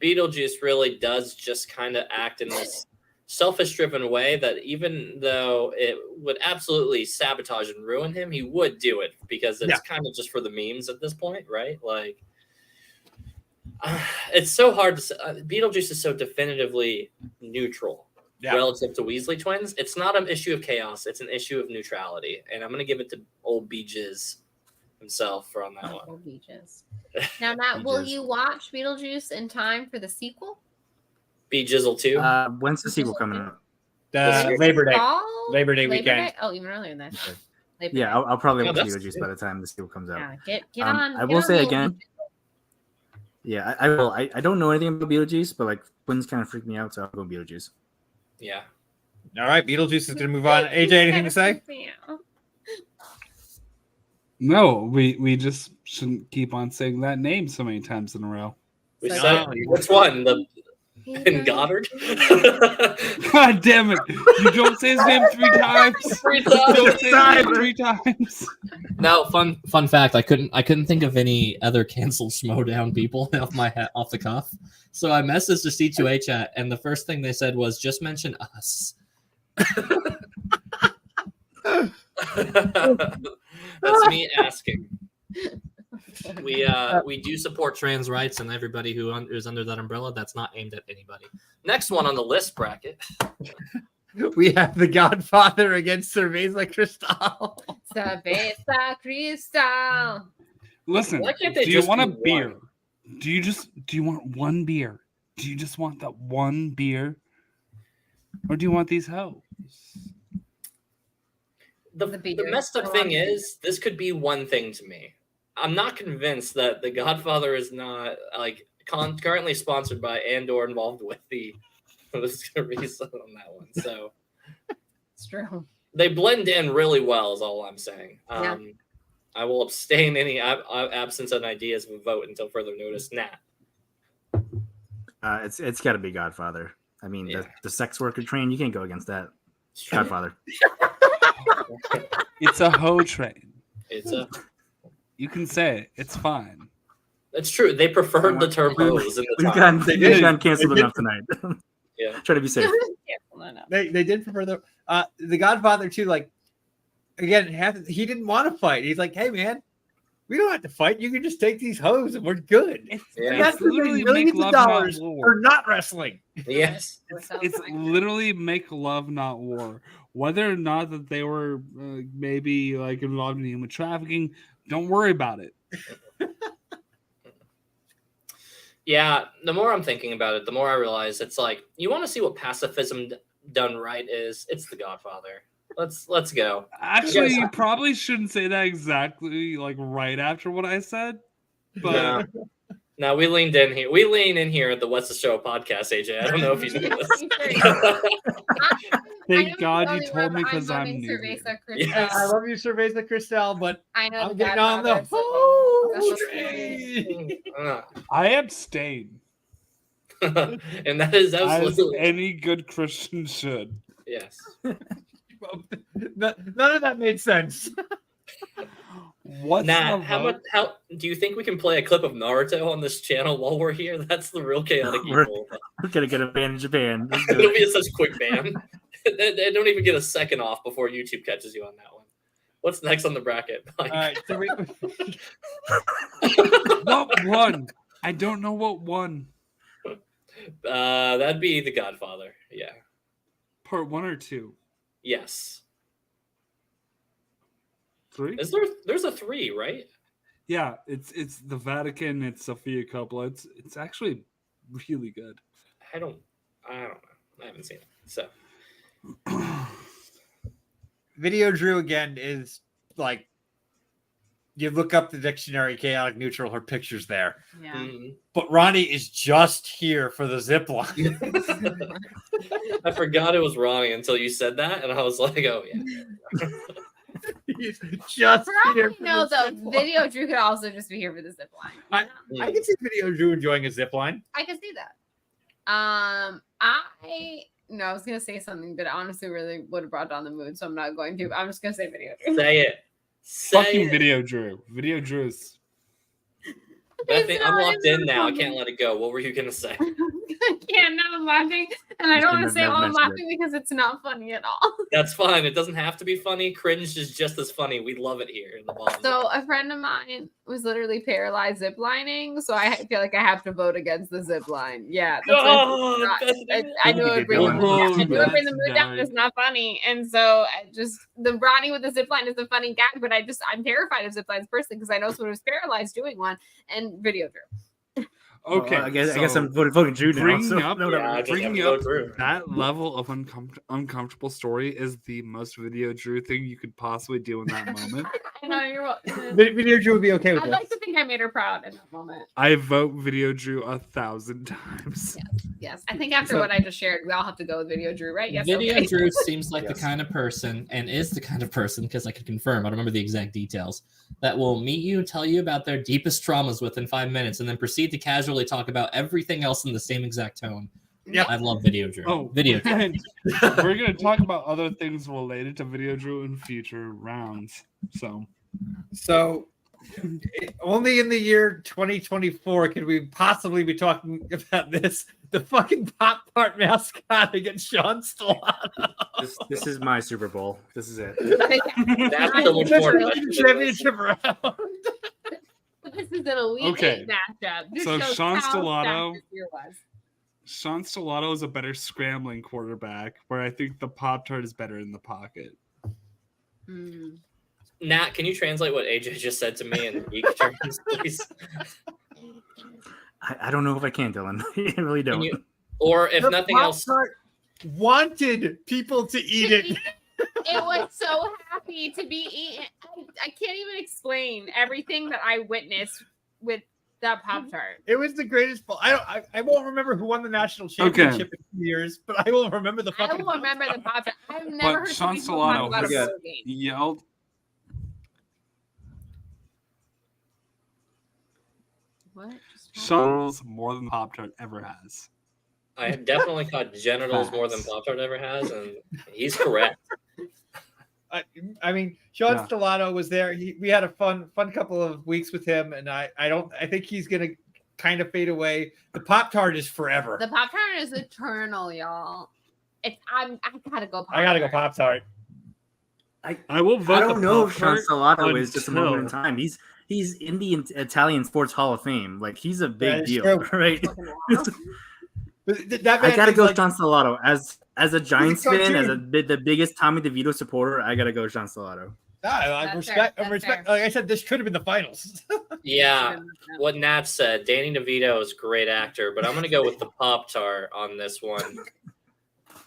[SPEAKER 1] Beetlejuice really does just kind of act in this selfish-driven way that even though it would absolutely sabotage and ruin him, he would do it because it's kind of just for the memes at this point, right? Like, it's so hard to say. Beetlejuice is so definitively neutral relative to Weasley twins. It's not an issue of chaos. It's an issue of neutrality. And I'm going to give it to old Beaches himself for on that one.
[SPEAKER 4] Old Beaches. Now, Matt, will you watch Beetlejuice in time for the sequel?
[SPEAKER 1] Be Jizzle 2?
[SPEAKER 3] When's the sequel coming out?
[SPEAKER 5] Labor Day.
[SPEAKER 4] Fall?
[SPEAKER 5] Labor Day weekend.
[SPEAKER 4] Day? Oh, even earlier than that. Labor
[SPEAKER 3] Yeah,
[SPEAKER 4] Day.
[SPEAKER 3] I'll probably watch
[SPEAKER 1] that's
[SPEAKER 3] Beetlejuice by the time the sequel comes out.
[SPEAKER 4] Yeah, get on.
[SPEAKER 3] I will say again. Yeah, I will. I don't know anything about Beetlejuice, but like twins kind of freak me out, so I'll go Beetlejuice.
[SPEAKER 1] Yeah.
[SPEAKER 5] All right, Beetlejuice is going to move on. AJ, anything to say?
[SPEAKER 2] No, we just shouldn't keep on saying that name so many times in a row.
[SPEAKER 1] We
[SPEAKER 4] So
[SPEAKER 1] said, which one? In Goddard?
[SPEAKER 2] God damn it! You don't say his name 3 times.
[SPEAKER 1] 3 times.
[SPEAKER 2] Don't say his name 3 times.
[SPEAKER 7] No, fun fact. I couldn't think of any other canceled Schmodown people off the cuff. So I messaged the C2A chat, and the first thing they said was, "Just mention us."
[SPEAKER 1] That's me asking.
[SPEAKER 7] We do support trans rights, and everybody who is under that umbrella. That's not aimed at anybody.
[SPEAKER 1] Next one on the list bracket.
[SPEAKER 5] We have The Godfather against Cerveza Cristal.
[SPEAKER 4] Cerveza Cristal.
[SPEAKER 2] Listen,
[SPEAKER 1] Why can't they
[SPEAKER 2] do you
[SPEAKER 1] just
[SPEAKER 2] want a
[SPEAKER 1] do one?
[SPEAKER 2] beer? Do you want one beer? Do you just want that one beer? Or do you want these hoes?
[SPEAKER 1] The
[SPEAKER 4] beer.
[SPEAKER 1] messed up thing is, this could be one thing to me. I'm not convinced that The Godfather is not like currently sponsored by and/or involved with the Teresa on that one. So
[SPEAKER 4] It's true.
[SPEAKER 1] they blend in really well, is all I'm saying.
[SPEAKER 4] Yeah.
[SPEAKER 1] I will abstain any absence of ideas of a vote until further notice. Nat.
[SPEAKER 3] It's got to be Godfather. I mean, the sex worker train, you can't go against that. Godfather.
[SPEAKER 2] It's a hoe train. You can say it. It's fine.
[SPEAKER 1] It's true. They preferred the term hose in the
[SPEAKER 3] We've
[SPEAKER 1] time.
[SPEAKER 3] gotten canceled enough tonight.
[SPEAKER 1] Yeah.
[SPEAKER 3] Try to be safe.
[SPEAKER 5] They did prefer the Godfather too. Like again, he didn't want to fight. He's like, hey man, we don't have to fight. You can just take these hoes and we're good.
[SPEAKER 1] Yeah.
[SPEAKER 5] That's literally millions of dollars for not wrestling.
[SPEAKER 1] Yes.
[SPEAKER 2] It's literally make love, not war. Whether or not that they were maybe like involved in human trafficking, don't worry about it.
[SPEAKER 1] Yeah, the more I'm thinking about it, the more I realize it's like, you want to see what pacifism done right is. It's The Godfather. Let's go.
[SPEAKER 2] Actually,
[SPEAKER 1] Yes.
[SPEAKER 2] you probably shouldn't say that exactly like right after what I said. But
[SPEAKER 1] No, we leaned in here. We lean in here at the What's the Show podcast, AJ. I don't know if you know this.
[SPEAKER 2] Thank God you told me because I'm new.
[SPEAKER 1] Yes.
[SPEAKER 5] I love you, Cerveza Cristal, but
[SPEAKER 4] I know
[SPEAKER 5] I'm getting on the whole train.
[SPEAKER 2] I abstain,
[SPEAKER 1] And that is
[SPEAKER 2] as
[SPEAKER 1] absolutely
[SPEAKER 2] any good Christian should.
[SPEAKER 1] yes.
[SPEAKER 5] None of that made sense.
[SPEAKER 2] What's
[SPEAKER 1] Nat,
[SPEAKER 2] the
[SPEAKER 1] how
[SPEAKER 2] vote?
[SPEAKER 1] much? How do you think we can play a clip of Naruto on this channel while we're here? That's the real chaotic
[SPEAKER 3] We're-
[SPEAKER 1] evil.
[SPEAKER 3] We're gonna get a ban in Japan. Let's do
[SPEAKER 1] It'll
[SPEAKER 3] it.
[SPEAKER 1] be such a quick ban. They don't even get a second off before YouTube catches you on that one. What's next on the bracket?
[SPEAKER 5] All right, so
[SPEAKER 2] What one? I don't know what one.
[SPEAKER 1] That'd be The Godfather. Yeah.
[SPEAKER 2] Part 1 or 2?
[SPEAKER 1] Yes.
[SPEAKER 2] 3?
[SPEAKER 1] Is there's a 3, right?
[SPEAKER 2] Yeah, it's the Vatican. It's Sophia Coppola. It's actually really good.
[SPEAKER 1] I don't know. I haven't seen it. So
[SPEAKER 5] Video Drew again is like you look up the dictionary, chaotic neutral, her picture's there.
[SPEAKER 4] Yeah.
[SPEAKER 1] Mhm.
[SPEAKER 5] But Ronnie is just here for the zip line.
[SPEAKER 1] I forgot it was Ronnie until you said that, and I was like, oh yeah.
[SPEAKER 5] He's just
[SPEAKER 4] For all
[SPEAKER 5] here
[SPEAKER 4] we
[SPEAKER 5] for
[SPEAKER 4] know,
[SPEAKER 5] the
[SPEAKER 4] though,
[SPEAKER 5] zip line.
[SPEAKER 4] Video Drew could also just be here for the zip line.
[SPEAKER 5] I can see Video Drew enjoying a zip line.
[SPEAKER 4] I can see that. I was gonna say something, but honestly, really would have brought down the mood, so I'm not going to. I'm just gonna say Video Drew.
[SPEAKER 1] Say it. Say
[SPEAKER 2] Fucking
[SPEAKER 1] it.
[SPEAKER 2] Video Drew. Video Drew is.
[SPEAKER 1] Bethany,
[SPEAKER 4] It's
[SPEAKER 1] I'm
[SPEAKER 4] not-
[SPEAKER 1] locked
[SPEAKER 4] it's
[SPEAKER 1] in
[SPEAKER 4] not
[SPEAKER 1] now. I
[SPEAKER 4] funny.
[SPEAKER 1] can't let it go. What were you gonna say?
[SPEAKER 4] I can't. Now I'm laughing, and I don't want to say, "Oh, I'm laughing" because it's not funny at all.
[SPEAKER 1] That's fine. It doesn't have to be funny. Cringe is just as funny. We love it here in the bottom.
[SPEAKER 4] So a friend of mine was literally paralyzed ziplining, so I feel like I have to vote against the zip line. Yeah, that's
[SPEAKER 1] Oh,
[SPEAKER 4] not-
[SPEAKER 1] Bethany.
[SPEAKER 4] I knew it would bring the mood down. I knew it would bring the mood
[SPEAKER 2] that's
[SPEAKER 4] down. It's not funny, and so I just the Ronnie with the zip line is a funny gag, but I'm terrified of zip lines personally because I know someone who's paralyzed doing one and Video Drew.
[SPEAKER 2] Okay.
[SPEAKER 3] I guess
[SPEAKER 2] so
[SPEAKER 3] I'm voting Drew now.
[SPEAKER 2] bringing
[SPEAKER 3] So,
[SPEAKER 2] up-
[SPEAKER 3] no,
[SPEAKER 1] Yeah,
[SPEAKER 3] whatever.
[SPEAKER 1] I just have
[SPEAKER 2] bringing
[SPEAKER 1] to go
[SPEAKER 2] up
[SPEAKER 1] through.
[SPEAKER 2] that level of uncomfortable story is the most Video Drew thing you could possibly do in that moment.
[SPEAKER 4] I know you're welcome.
[SPEAKER 5] Video Drew would be okay with
[SPEAKER 4] I'd
[SPEAKER 5] this.
[SPEAKER 4] like to think I made her proud in that moment.
[SPEAKER 2] I vote Video Drew 1,000 times.
[SPEAKER 4] Yes, I think after
[SPEAKER 2] So-
[SPEAKER 4] what I just shared, we all have to go with Video Drew, right? Yes.
[SPEAKER 7] Video
[SPEAKER 4] okay.
[SPEAKER 7] Drew seems like
[SPEAKER 3] Yes.
[SPEAKER 7] the kind of person, and is the kind of person, because I can confirm, I don't remember the exact details, that will meet you, tell you about their deepest traumas within 5 minutes, and then proceed to casually talk about everything else in the same exact tone.
[SPEAKER 5] Yep.
[SPEAKER 7] I love Video Drew.
[SPEAKER 2] Oh,
[SPEAKER 7] Video Drew.
[SPEAKER 2] and we're gonna talk about other things related to Video Drew in future rounds. So
[SPEAKER 5] Only in the year 2024 could we possibly be talking about this. The fucking Pop Tart mascot against Sean Stallone.
[SPEAKER 3] This is my Super Bowl. This is it.
[SPEAKER 1] That's so much more.
[SPEAKER 5] Championship round.
[SPEAKER 4] This is an elite
[SPEAKER 2] Okay.
[SPEAKER 4] eight matchup. This
[SPEAKER 2] So
[SPEAKER 4] shows
[SPEAKER 2] Sean
[SPEAKER 4] how stacked
[SPEAKER 2] Stellato-
[SPEAKER 4] this year was.
[SPEAKER 2] Sean Stellato is a better scrambling quarterback, where I think the Pop Tart is better in the pocket.
[SPEAKER 4] Mm.
[SPEAKER 1] Nat, can you translate what AJ just said to me in geek terms, please?
[SPEAKER 3] I don't know if I can, Dylan. I really
[SPEAKER 1] Can
[SPEAKER 3] don't.
[SPEAKER 1] you, or if nothing else,
[SPEAKER 5] Pop-Tart wanted people to eat it.
[SPEAKER 4] It was so happy to be eaten. I can't even explain everything that I witnessed with that Pop Tart.
[SPEAKER 5] It was the greatest ball. I won't remember who won the national championship in 2 years, but I will remember the
[SPEAKER 4] I
[SPEAKER 5] fucking.
[SPEAKER 4] will remember the Pop Tart. I've never heard
[SPEAKER 2] Sean
[SPEAKER 4] people talk
[SPEAKER 2] Stellato
[SPEAKER 4] about a
[SPEAKER 3] has-
[SPEAKER 4] bowl game.
[SPEAKER 2] He yelled,
[SPEAKER 4] What? just happened?
[SPEAKER 2] Sean's more than Pop Tart ever has.
[SPEAKER 1] I have definitely caught genitals more than
[SPEAKER 2] Facts.
[SPEAKER 1] Pop Tart ever has, and he's correct.
[SPEAKER 5] I mean, Sean
[SPEAKER 2] Yeah.
[SPEAKER 5] Stellato was there. We had a fun couple of weeks with him, and I think he's gonna kind of fade away. The Pop Tart is forever.
[SPEAKER 4] The Pop Tart is eternal, y'all. I gotta go Pop
[SPEAKER 5] I gotta go Pop Tart.
[SPEAKER 2] I will vote.
[SPEAKER 3] I don't
[SPEAKER 2] the
[SPEAKER 3] know if Sean
[SPEAKER 2] Pop-Tart
[SPEAKER 3] Stellato is just a moment in
[SPEAKER 2] until-
[SPEAKER 3] time. He's in the Italian Sports Hall of Fame. Like he's a
[SPEAKER 5] That
[SPEAKER 3] big
[SPEAKER 5] is
[SPEAKER 3] deal,
[SPEAKER 5] true.
[SPEAKER 3] right?
[SPEAKER 5] But that
[SPEAKER 3] I
[SPEAKER 5] man
[SPEAKER 3] gotta
[SPEAKER 5] is
[SPEAKER 3] go
[SPEAKER 5] like-
[SPEAKER 3] Sean Stellato as a Giants fan, as
[SPEAKER 5] cartoon.
[SPEAKER 3] the biggest Tommy DeVito supporter. I gotta go Sean Stellato.
[SPEAKER 5] I
[SPEAKER 4] That's
[SPEAKER 5] respect.
[SPEAKER 4] fair,
[SPEAKER 5] I
[SPEAKER 4] that's
[SPEAKER 5] respect.
[SPEAKER 4] fair.
[SPEAKER 5] Like I said, this could have been the finals.
[SPEAKER 1] Yeah, what Nat said, Danny DeVito is a great actor, but I'm going to go with the Pop Tart on this one.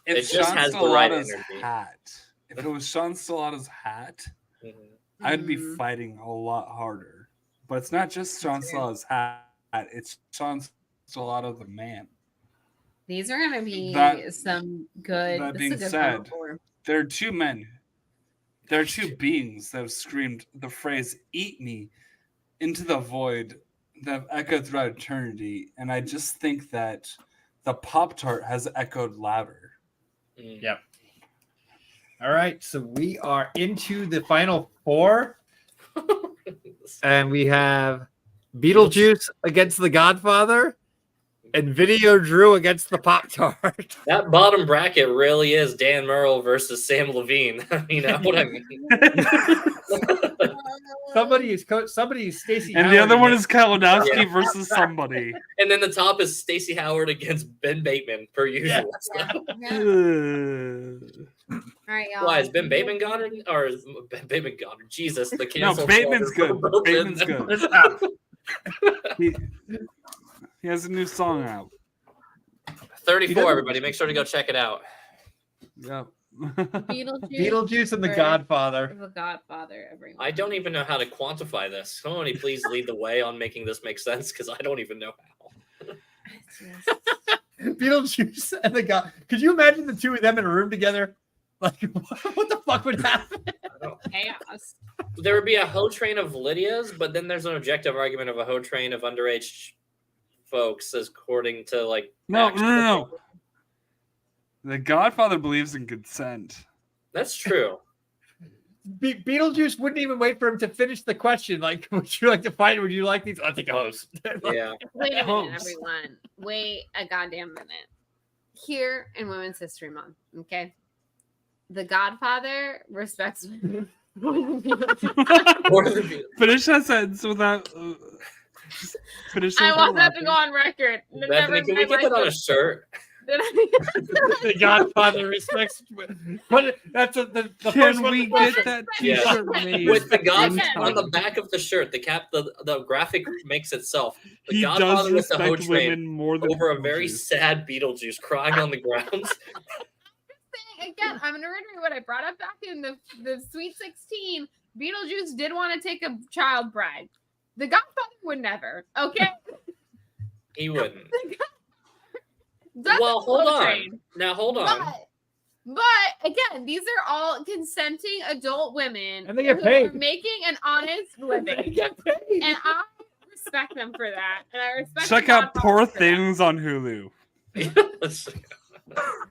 [SPEAKER 1] It
[SPEAKER 2] If
[SPEAKER 1] just
[SPEAKER 2] Sean
[SPEAKER 1] has the right
[SPEAKER 2] Stellato's
[SPEAKER 1] energy.
[SPEAKER 2] hat, if it was Sean Stellato's hat,
[SPEAKER 1] Mhm.
[SPEAKER 2] I'd be
[SPEAKER 4] Mhm.
[SPEAKER 2] fighting a lot harder. But it's not just Sean Stellato's hat; it's Sean Stellato the man.
[SPEAKER 4] These are gonna be
[SPEAKER 2] That-
[SPEAKER 4] some good.
[SPEAKER 2] that
[SPEAKER 4] this
[SPEAKER 2] being
[SPEAKER 4] is a good
[SPEAKER 2] said,
[SPEAKER 4] Final Four.
[SPEAKER 2] There are two men. There are two beings that have screamed the phrase "eat me" into the void that have echoed throughout eternity, and I just think that the Pop Tart has echoed louder.
[SPEAKER 1] Mm.
[SPEAKER 5] Yep. All right, so we are into the final four, and we have Beetlejuice against the Godfather, and Video Drew against the Pop Tart.
[SPEAKER 1] That bottom bracket really is Dan Merle versus Sam Levine. You know what I mean?
[SPEAKER 5] Somebody is Stacey.
[SPEAKER 2] And the other one is Kalinowski
[SPEAKER 1] Yeah.
[SPEAKER 2] versus somebody.
[SPEAKER 1] And then the top is Stacey Howard against Ben Bateman, per usual.
[SPEAKER 4] Yeah. All right, y'all.
[SPEAKER 1] Why is Ben Bateman Goddard or is Ben Bateman Goddard? Jesus, the
[SPEAKER 2] No,
[SPEAKER 1] cancel.
[SPEAKER 2] Bateman's
[SPEAKER 1] culture.
[SPEAKER 2] good. Bateman's good. He, he has a new song out.
[SPEAKER 1] 34, everybody, make sure to go check it out.
[SPEAKER 2] Yeah.
[SPEAKER 4] Beetlejuice
[SPEAKER 5] and The
[SPEAKER 4] versus
[SPEAKER 5] Godfather.
[SPEAKER 4] The Godfather, everyone.
[SPEAKER 1] I don't even know how to quantify this. Somebody please lead the way on making this make sense because I don't even know how.
[SPEAKER 4] It's just-
[SPEAKER 5] Beetlejuice and the God. Could you imagine the two of them in a room together? Like, what the fuck would happen?
[SPEAKER 4] chaos.
[SPEAKER 1] There would be a hoe train of Lydia's, but then there's an objective argument of a hoe train of underage folks, according to like.
[SPEAKER 2] No. The Godfather believes in consent.
[SPEAKER 1] That's true.
[SPEAKER 5] Beetlejuice wouldn't even wait for him to finish the question. Like, would you like to fight? Would you like these? I think a host.
[SPEAKER 1] Yeah.
[SPEAKER 4] Wait a minute,
[SPEAKER 2] Host.
[SPEAKER 4] everyone. Wait a goddamn minute. Here in Women's History Month, okay? The Godfather respects women.
[SPEAKER 1] More than Beetlejuice.
[SPEAKER 2] Finish that sentence without. Finish.
[SPEAKER 4] I
[SPEAKER 2] without
[SPEAKER 4] want that to
[SPEAKER 2] laughing.
[SPEAKER 4] go on record.
[SPEAKER 1] Bethany, can we get that on a shirt?
[SPEAKER 5] The Godfather respects. But that's the first
[SPEAKER 2] Can
[SPEAKER 5] one.
[SPEAKER 2] we get that
[SPEAKER 1] Yeah.
[SPEAKER 2] T-shirt made?
[SPEAKER 1] With the
[SPEAKER 2] in
[SPEAKER 1] God
[SPEAKER 2] time?
[SPEAKER 1] on the back of the shirt, the graphic makes itself. The
[SPEAKER 2] He does
[SPEAKER 1] Godfather with the hoe
[SPEAKER 2] respect
[SPEAKER 1] train
[SPEAKER 2] women more than
[SPEAKER 1] over a very
[SPEAKER 2] Beetlejuice.
[SPEAKER 1] sad Beetlejuice crying on the ground.
[SPEAKER 4] Again, I'm going to reiterate what I brought up back in the Sweet 16. Beetlejuice did want to take a child bride. The Godfather would never, okay?
[SPEAKER 1] He wouldn't.
[SPEAKER 4] That's
[SPEAKER 1] Well, hold
[SPEAKER 4] a
[SPEAKER 1] on.
[SPEAKER 4] train.
[SPEAKER 1] Now hold on.
[SPEAKER 4] But again, these are all consenting adult women
[SPEAKER 5] And they get
[SPEAKER 4] who
[SPEAKER 5] paid.
[SPEAKER 4] are making an honest living.
[SPEAKER 5] Get paid.
[SPEAKER 4] And I respect them for that. And I respect
[SPEAKER 2] Check
[SPEAKER 4] the
[SPEAKER 2] out
[SPEAKER 4] Godfather
[SPEAKER 2] Poor
[SPEAKER 4] for that.
[SPEAKER 2] Things on Hulu.
[SPEAKER 4] And I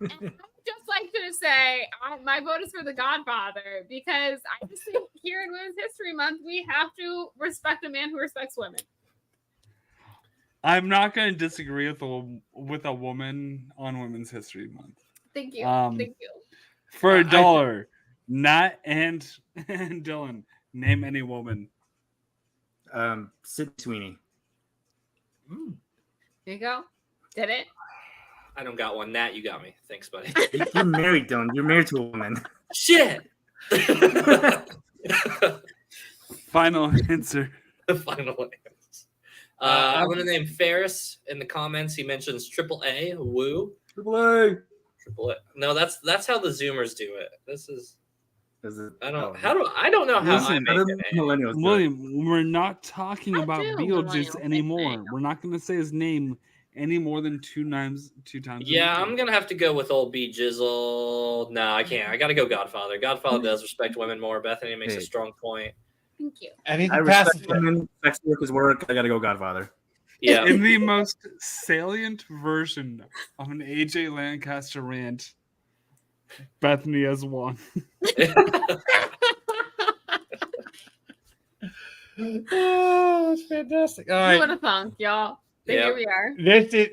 [SPEAKER 4] would just like to say, my vote is for The Godfather because I just think here in Women's History Month, we have to respect a man who respects women.
[SPEAKER 2] I'm not going to disagree with a woman on Women's History Month.
[SPEAKER 4] Thank you.
[SPEAKER 2] Um,
[SPEAKER 4] Thank you.
[SPEAKER 2] For
[SPEAKER 1] I-
[SPEAKER 2] $1, Nat and Dylan, name any woman.
[SPEAKER 3] Sid Sweeney.
[SPEAKER 4] There you go. Did it?
[SPEAKER 1] I don't got one. Nat, you got me. Thanks, buddy.
[SPEAKER 3] You're married, Dylan. You're married to a woman.
[SPEAKER 1] Shit.
[SPEAKER 2] Final answer.
[SPEAKER 1] The final answer. I'm gonna name Ferris in the comments. He mentions AAA. Woo.
[SPEAKER 3] Triple
[SPEAKER 1] AAA. No, that's how the Zoomers do it. This is.
[SPEAKER 3] A.
[SPEAKER 1] I don't know how I
[SPEAKER 2] Listen,
[SPEAKER 1] make it.
[SPEAKER 3] Millennials. do it.
[SPEAKER 2] William, we're not talking
[SPEAKER 4] How
[SPEAKER 2] about
[SPEAKER 4] do
[SPEAKER 2] Beetlejuice
[SPEAKER 4] millennials
[SPEAKER 2] anymore.
[SPEAKER 4] think?
[SPEAKER 2] We're not going to say his name any more than two times.
[SPEAKER 1] Yeah, I'm gonna have to go with old B Jizzle. No, I can't. I gotta go Godfather. Godfather does respect women more. Bethany makes a
[SPEAKER 3] Hey.
[SPEAKER 1] strong point.
[SPEAKER 4] Thank you.
[SPEAKER 5] And he's
[SPEAKER 3] I
[SPEAKER 5] past
[SPEAKER 3] respect women. Sex work is work. I gotta go Godfather.
[SPEAKER 1] Yeah.
[SPEAKER 2] In the most salient version of an AJ Lancaster rant, Bethany has won.
[SPEAKER 5] Oh, that's fantastic. All
[SPEAKER 4] What
[SPEAKER 5] right.
[SPEAKER 4] a punk, y'all. But
[SPEAKER 1] Yeah.
[SPEAKER 4] here we are.
[SPEAKER 5] This is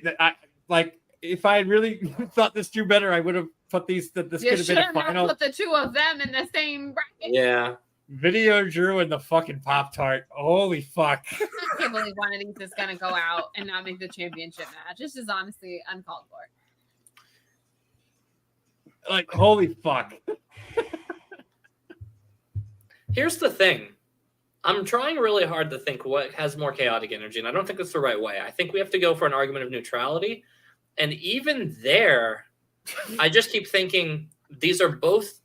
[SPEAKER 5] like if I had really thought this drew better, I would have put these that this
[SPEAKER 4] You
[SPEAKER 5] could have
[SPEAKER 4] should
[SPEAKER 5] been a
[SPEAKER 4] have not
[SPEAKER 5] final
[SPEAKER 4] put the two of them in the same bracket.
[SPEAKER 1] Yeah.
[SPEAKER 5] video Drew and the fucking Pop Tart. Holy fuck.
[SPEAKER 4] I can't believe one of these is going to go out and not make the championship match. This is honestly uncalled for.
[SPEAKER 5] Like holy fuck.
[SPEAKER 1] Here's the thing. I'm trying really hard to think what has more chaotic energy, and I don't think that's the right way. I think we have to go for an argument of neutrality. And even there, I just keep thinking these are both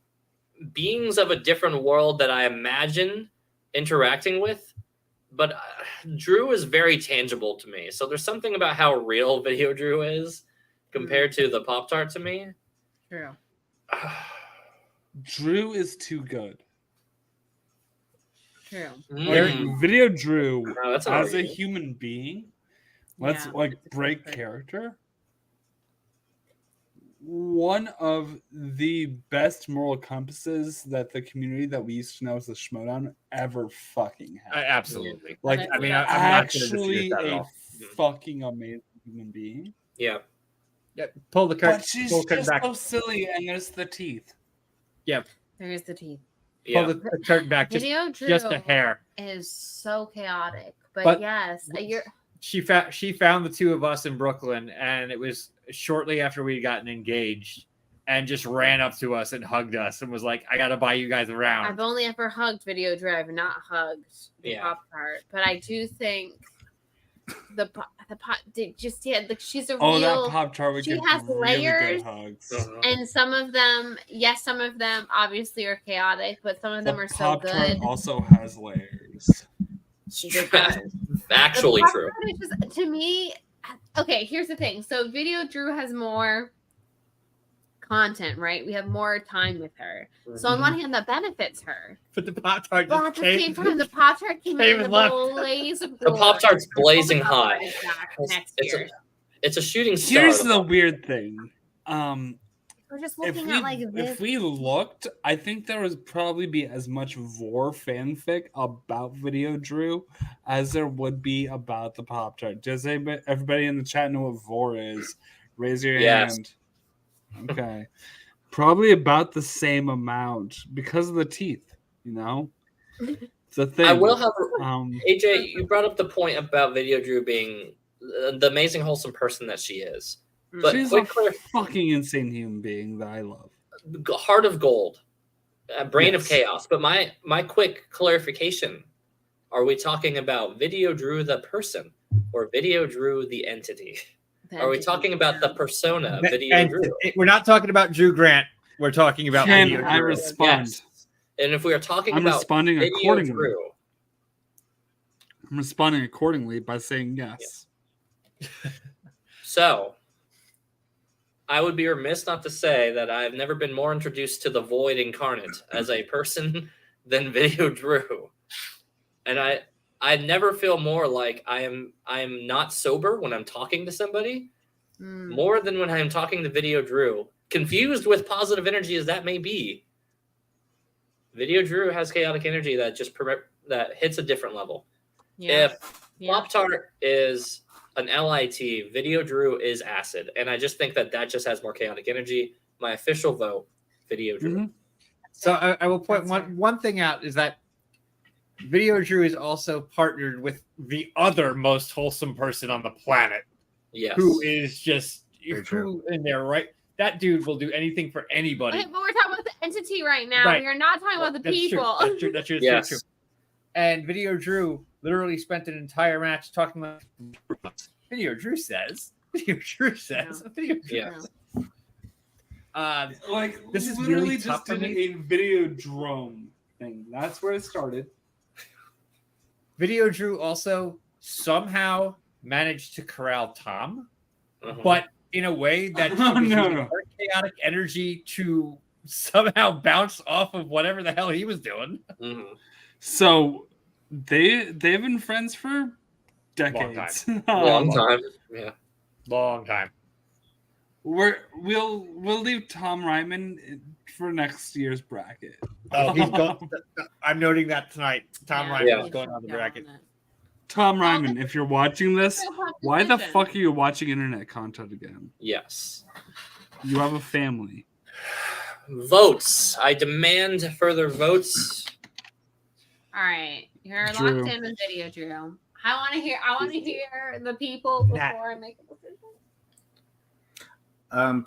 [SPEAKER 1] beings of a different world that I imagine interacting with. But Drew is very tangible to me. So there's something about how real Video Drew is compared to the Pop-Tart to me.
[SPEAKER 4] True.
[SPEAKER 2] Drew is too good.
[SPEAKER 4] True.
[SPEAKER 1] Mm.
[SPEAKER 2] Video Drew
[SPEAKER 1] No, that's an
[SPEAKER 2] as a
[SPEAKER 1] argument.
[SPEAKER 2] human being, let's
[SPEAKER 4] Yeah,
[SPEAKER 2] like
[SPEAKER 4] it's a
[SPEAKER 2] break
[SPEAKER 4] good-
[SPEAKER 2] character. One of the best moral compasses that the community that we used to know as the Schmodown ever fucking had.
[SPEAKER 5] Absolutely.
[SPEAKER 2] Like,
[SPEAKER 4] I
[SPEAKER 5] I mean,
[SPEAKER 4] Yeah.
[SPEAKER 5] I'm not going to
[SPEAKER 2] actually
[SPEAKER 5] dispute that at
[SPEAKER 2] a
[SPEAKER 5] all.
[SPEAKER 2] fucking amazing human being.
[SPEAKER 1] Yeah.
[SPEAKER 5] Yeah, pull the curtain.
[SPEAKER 2] But she's
[SPEAKER 5] Pull the curtain
[SPEAKER 2] just
[SPEAKER 5] back.
[SPEAKER 2] so silly, and there's the teeth.
[SPEAKER 4] There's the teeth.
[SPEAKER 1] Yeah.
[SPEAKER 5] Pull the curtain back.
[SPEAKER 4] Video Drew
[SPEAKER 5] Just a hair.
[SPEAKER 4] is so chaotic. But,
[SPEAKER 5] But-
[SPEAKER 4] yes, you're
[SPEAKER 5] She found the two of us in Brooklyn, and it was shortly after we had gotten engaged, and just ran up to us and hugged us and was like, "I got to buy you guys
[SPEAKER 4] I've
[SPEAKER 5] around."
[SPEAKER 4] only ever hugged Video Drew. I've not hugged the
[SPEAKER 1] Yeah.
[SPEAKER 4] Pop Tart. But I do think the pot just like she's a
[SPEAKER 2] Oh,
[SPEAKER 4] real.
[SPEAKER 2] that Pop Tart would
[SPEAKER 4] she
[SPEAKER 2] give
[SPEAKER 4] has
[SPEAKER 2] really
[SPEAKER 4] layers.
[SPEAKER 2] good hugs.
[SPEAKER 4] And some of them, some of them obviously are chaotic, but some of them are so
[SPEAKER 2] Pop Tart
[SPEAKER 4] good.
[SPEAKER 2] also has layers.
[SPEAKER 1] Actually
[SPEAKER 4] The
[SPEAKER 1] true.
[SPEAKER 4] Pop-Tart is just, to me, okay, here's the thing. So Video Drew has more content, right? We have more time with her. So on one hand, that benefits her.
[SPEAKER 5] But the Pop Tart
[SPEAKER 4] But at the same time, the Pop Tart came in a blaze of
[SPEAKER 1] The
[SPEAKER 4] glory.
[SPEAKER 1] Pop Tart's blazing hot.
[SPEAKER 4] Next year.
[SPEAKER 1] It's a shooting star.
[SPEAKER 2] Here's the weird thing.
[SPEAKER 4] We're just
[SPEAKER 2] If
[SPEAKER 4] looking
[SPEAKER 2] we,
[SPEAKER 4] at like this.
[SPEAKER 2] if we looked, I think there would probably be as much Vor fanfic about Video Drew as there would be about the Pop Tart. Does everybody in the chat know what Vor is? Raise your hand. Okay. Probably about the same amount because of the teeth, you know? It's a thing.
[SPEAKER 1] I will have AJ, you brought up the point about Video Drew being the amazing wholesome person that she is. But
[SPEAKER 2] she's a fucking insane human being that I love.
[SPEAKER 1] Heart of gold, brain of chaos. But my quick clarification: are we talking about Video Drew the person or Video Drew the entity? Are we talking about the persona, Video Drew?
[SPEAKER 5] We're not talking about Drew Grant. We're talking about Video Drew.
[SPEAKER 2] I respond?
[SPEAKER 1] Yes. And if we are talking
[SPEAKER 2] I'm
[SPEAKER 1] about
[SPEAKER 2] responding
[SPEAKER 1] Video
[SPEAKER 2] accordingly.
[SPEAKER 1] Drew,
[SPEAKER 2] I'm responding accordingly by saying yes.
[SPEAKER 1] So, I would be remiss not to say that I've never been more introduced to the Void incarnate as a person than Video Drew, and I never feel more like I am not sober when I'm talking to somebody, more than when I'm talking to Video Drew. Confused with positive energy as that may be, Video Drew has chaotic energy that that hits a different level.
[SPEAKER 4] Yeah.
[SPEAKER 1] If Pop Tart is an LIT, Video Drew is acid, and I just think that just has more chaotic energy. My official vote, Video Drew.
[SPEAKER 2] Mm-hmm.
[SPEAKER 5] So I will point one thing out is that Video Drew is also partnered with the other most wholesome person on the planet.
[SPEAKER 1] Yes.
[SPEAKER 5] Who is just who in there, right? That dude will do anything for anybody.
[SPEAKER 4] Okay, but we're talking about the entity right now.
[SPEAKER 5] Right.
[SPEAKER 4] We are not talking about the
[SPEAKER 5] That's
[SPEAKER 4] people.
[SPEAKER 5] True. That's true.
[SPEAKER 1] Yes.
[SPEAKER 5] True. And Video Drew literally spent an entire match talking about Video Drew says. Video Drew says.
[SPEAKER 4] No.
[SPEAKER 5] Video Drew.
[SPEAKER 1] Yeah.
[SPEAKER 2] Like
[SPEAKER 5] this is
[SPEAKER 2] literally
[SPEAKER 5] really
[SPEAKER 2] just
[SPEAKER 5] tough for
[SPEAKER 2] did
[SPEAKER 5] me.
[SPEAKER 2] a video drone thing. That's where it started.
[SPEAKER 5] Video Drew also somehow managed to corral Tom, but in a way that her chaotic energy to somehow bounce off of whatever the hell he was doing.
[SPEAKER 2] So they've been friends for decades.
[SPEAKER 1] Long time. Yeah.
[SPEAKER 5] Long time.
[SPEAKER 2] We'll leave Tom Ryman for next year's bracket.
[SPEAKER 5] Oh, he's going. I'm noting that tonight. Tom Ryman is going on the bracket.
[SPEAKER 2] Tom Ryman, if you're watching this, why the fuck are you watching internet content again?
[SPEAKER 1] Yes.
[SPEAKER 2] You have a family.
[SPEAKER 1] Votes. I demand further votes.
[SPEAKER 4] All right, you're
[SPEAKER 2] Drew.
[SPEAKER 4] locked in with Video Drew. I want to hear the people before I make a decision.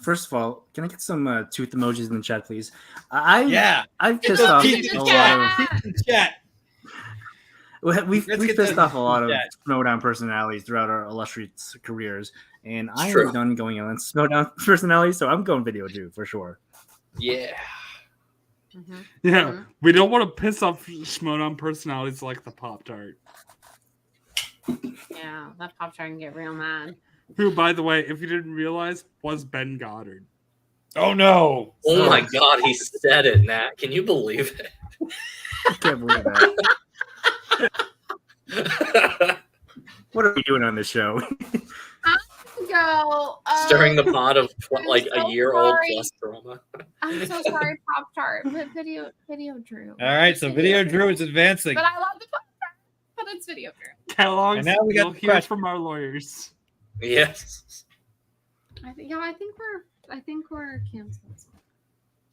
[SPEAKER 3] First of all, can I get some tooth emojis in the chat, please? I've pissed off a lot of
[SPEAKER 5] chat.
[SPEAKER 3] We've pissed off a lot of Snowdown personalities throughout our illustrious careers, and I am done going on Snowdown personalities, so I'm going Video Drew for sure.
[SPEAKER 1] Yeah.
[SPEAKER 2] Yeah, we don't want to piss off Schmodown personalities like the Pop Tart.
[SPEAKER 4] Yeah, that Pop Tart can get real mad.
[SPEAKER 2] Who, by the way, if you didn't realize, was Ben Goddard.
[SPEAKER 5] Oh no!
[SPEAKER 1] Oh my God, he said it, Nat. Can you believe it?
[SPEAKER 3] I can't believe that. What are we doing on this show?
[SPEAKER 4] Go
[SPEAKER 1] stirring the pot of like
[SPEAKER 4] so
[SPEAKER 1] a year-old
[SPEAKER 4] sorry.
[SPEAKER 1] plus drama.
[SPEAKER 4] I'm so sorry, Pop Tart, but Video Drew.
[SPEAKER 5] All right, so Video Drew is advancing.
[SPEAKER 4] But I love the Pop Tart, but it's Video Drew.
[SPEAKER 2] Kellogg's,
[SPEAKER 5] and now we got
[SPEAKER 2] hear
[SPEAKER 5] question
[SPEAKER 2] from our lawyers.
[SPEAKER 1] Yes.
[SPEAKER 4] I think we're canceled.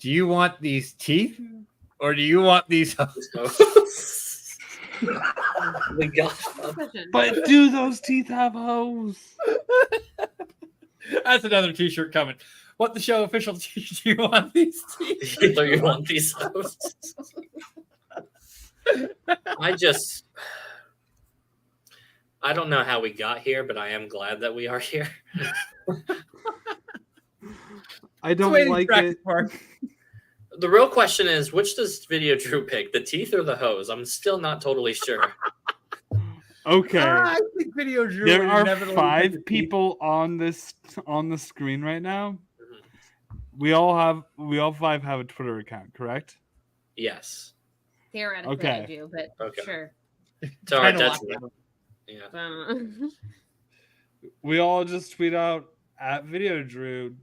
[SPEAKER 5] Do you want these teeth, or do you want these?
[SPEAKER 1] We got.
[SPEAKER 2] But do those teeth have hoes?
[SPEAKER 5] That's another T-shirt coming. What the show official T-shirt? Do you want these teeth?
[SPEAKER 1] Do you want these hosts? I don't know how we got here, but I am glad that we are here.
[SPEAKER 2] I don't like it.
[SPEAKER 1] The real question is, which does Video Drew pick, the teeth or the hose? I'm still not totally sure.
[SPEAKER 2] Okay.
[SPEAKER 5] I think Video Drew.
[SPEAKER 2] There
[SPEAKER 5] would
[SPEAKER 2] are
[SPEAKER 5] inevitably
[SPEAKER 2] 5
[SPEAKER 5] pick the teeth.
[SPEAKER 2] people on the screen right now.
[SPEAKER 1] Mhm.
[SPEAKER 2] We all 5 have a Twitter account, correct?
[SPEAKER 1] Yes.
[SPEAKER 4] Theoretically,
[SPEAKER 2] Okay.
[SPEAKER 4] I do, but
[SPEAKER 1] Okay.
[SPEAKER 4] sure.
[SPEAKER 1] To our
[SPEAKER 5] Kinda
[SPEAKER 1] detriment.
[SPEAKER 5] like
[SPEAKER 1] Yeah.
[SPEAKER 2] We all just tweet out at Video Drew,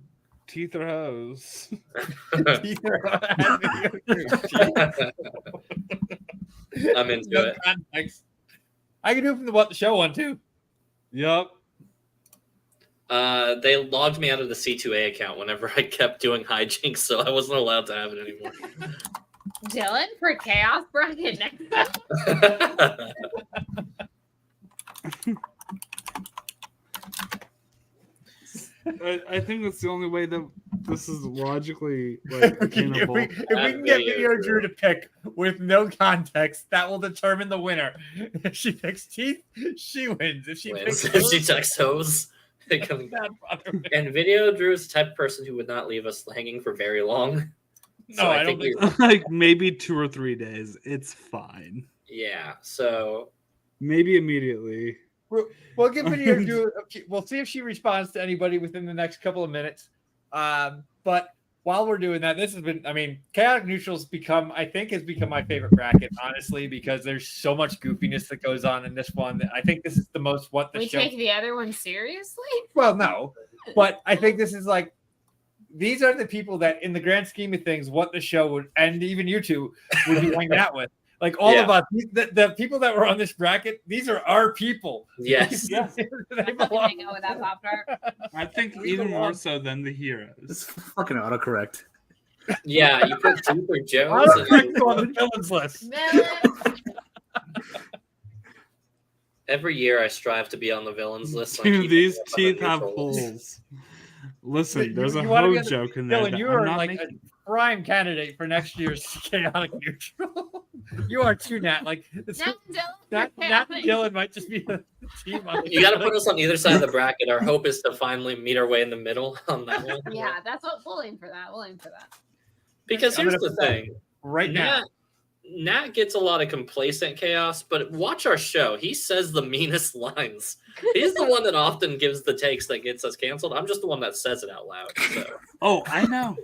[SPEAKER 2] teeth or hose.
[SPEAKER 5] Teeth are at Video Drew.
[SPEAKER 1] I'm into
[SPEAKER 5] No
[SPEAKER 1] it.
[SPEAKER 5] context. I can do it from the What the Show one too.
[SPEAKER 2] Yep.
[SPEAKER 1] They logged me out of the C2A account whenever I kept doing hijinks, so I wasn't allowed to have it anymore.
[SPEAKER 4] Dylan for Chaos Bracket next time.
[SPEAKER 2] I think that's the only way that this is logically like
[SPEAKER 5] if
[SPEAKER 2] attainable.
[SPEAKER 5] we can get Video Drew to pick with no context, that will determine the winner. If she picks teeth, she wins. If she
[SPEAKER 1] Wins.
[SPEAKER 5] picks
[SPEAKER 1] If she checks hose. it comes back. And Video Drew is the type of person who would not leave us hanging for very long.
[SPEAKER 5] No, I don't think
[SPEAKER 1] we-
[SPEAKER 2] Like maybe 2 or 3 days. It's fine.
[SPEAKER 1] Yeah, so
[SPEAKER 2] Maybe immediately.
[SPEAKER 5] We'll give Video Drew. We'll see if she responds to anybody within the next couple of minutes. But while we're doing that, this has been. I mean, Chaotic Neutrals has become my favorite bracket, honestly, because there's so much goofiness that goes on in this one. That I think this is the most what the
[SPEAKER 4] We
[SPEAKER 5] show.
[SPEAKER 4] take the other one seriously?
[SPEAKER 5] Well, no, but I think this is like. These are the people that, in the grand scheme of things, what the show would, and even you two would be hanging out with. Like all of us, the people that were on this bracket, these are our people.
[SPEAKER 1] yes.
[SPEAKER 5] They
[SPEAKER 4] I'm
[SPEAKER 5] belong.
[SPEAKER 4] hang out with that Pop Tart.
[SPEAKER 2] I think even more so than the
[SPEAKER 3] It's
[SPEAKER 2] heroes.
[SPEAKER 3] fucking autocorrect.
[SPEAKER 1] Yeah, you put Teeth or
[SPEAKER 5] I
[SPEAKER 1] Jones.
[SPEAKER 5] don't think so on the villains list.
[SPEAKER 4] Villain.
[SPEAKER 1] Every year I strive to be on the villains list. so I
[SPEAKER 2] Dude,
[SPEAKER 1] keep
[SPEAKER 2] these
[SPEAKER 1] it up on the
[SPEAKER 2] teeth have
[SPEAKER 1] neutral list.
[SPEAKER 2] holes. Listen,
[SPEAKER 5] You-
[SPEAKER 2] there's a
[SPEAKER 5] you wanna be
[SPEAKER 2] hoe
[SPEAKER 5] on the-
[SPEAKER 2] joke in there.
[SPEAKER 5] Dylan,
[SPEAKER 2] that
[SPEAKER 5] you
[SPEAKER 2] I'm
[SPEAKER 5] are
[SPEAKER 2] not
[SPEAKER 5] like
[SPEAKER 2] making.
[SPEAKER 5] a prime candidate for next year's Chaotic Neutral. You are too, Nat. Like
[SPEAKER 4] Now Dylan
[SPEAKER 5] Nat
[SPEAKER 4] for
[SPEAKER 5] and
[SPEAKER 4] Chaotic.
[SPEAKER 5] Dylan might just be the team. On the
[SPEAKER 1] You got to put us on either side of the bracket. Our hope is to finally meet our way in the middle on that one.
[SPEAKER 4] Yeah, that's what we'll aim for that. We'll aim for that.
[SPEAKER 1] Because
[SPEAKER 5] I'm
[SPEAKER 1] here's
[SPEAKER 5] gonna
[SPEAKER 1] the
[SPEAKER 5] put that
[SPEAKER 1] thing.
[SPEAKER 5] right now.
[SPEAKER 1] Nat gets a lot of complacent chaos, but watch our show. He says the meanest lines. He's the one that often gives the takes that gets us canceled. I'm just the one that says it out loud. So
[SPEAKER 2] Oh, I know.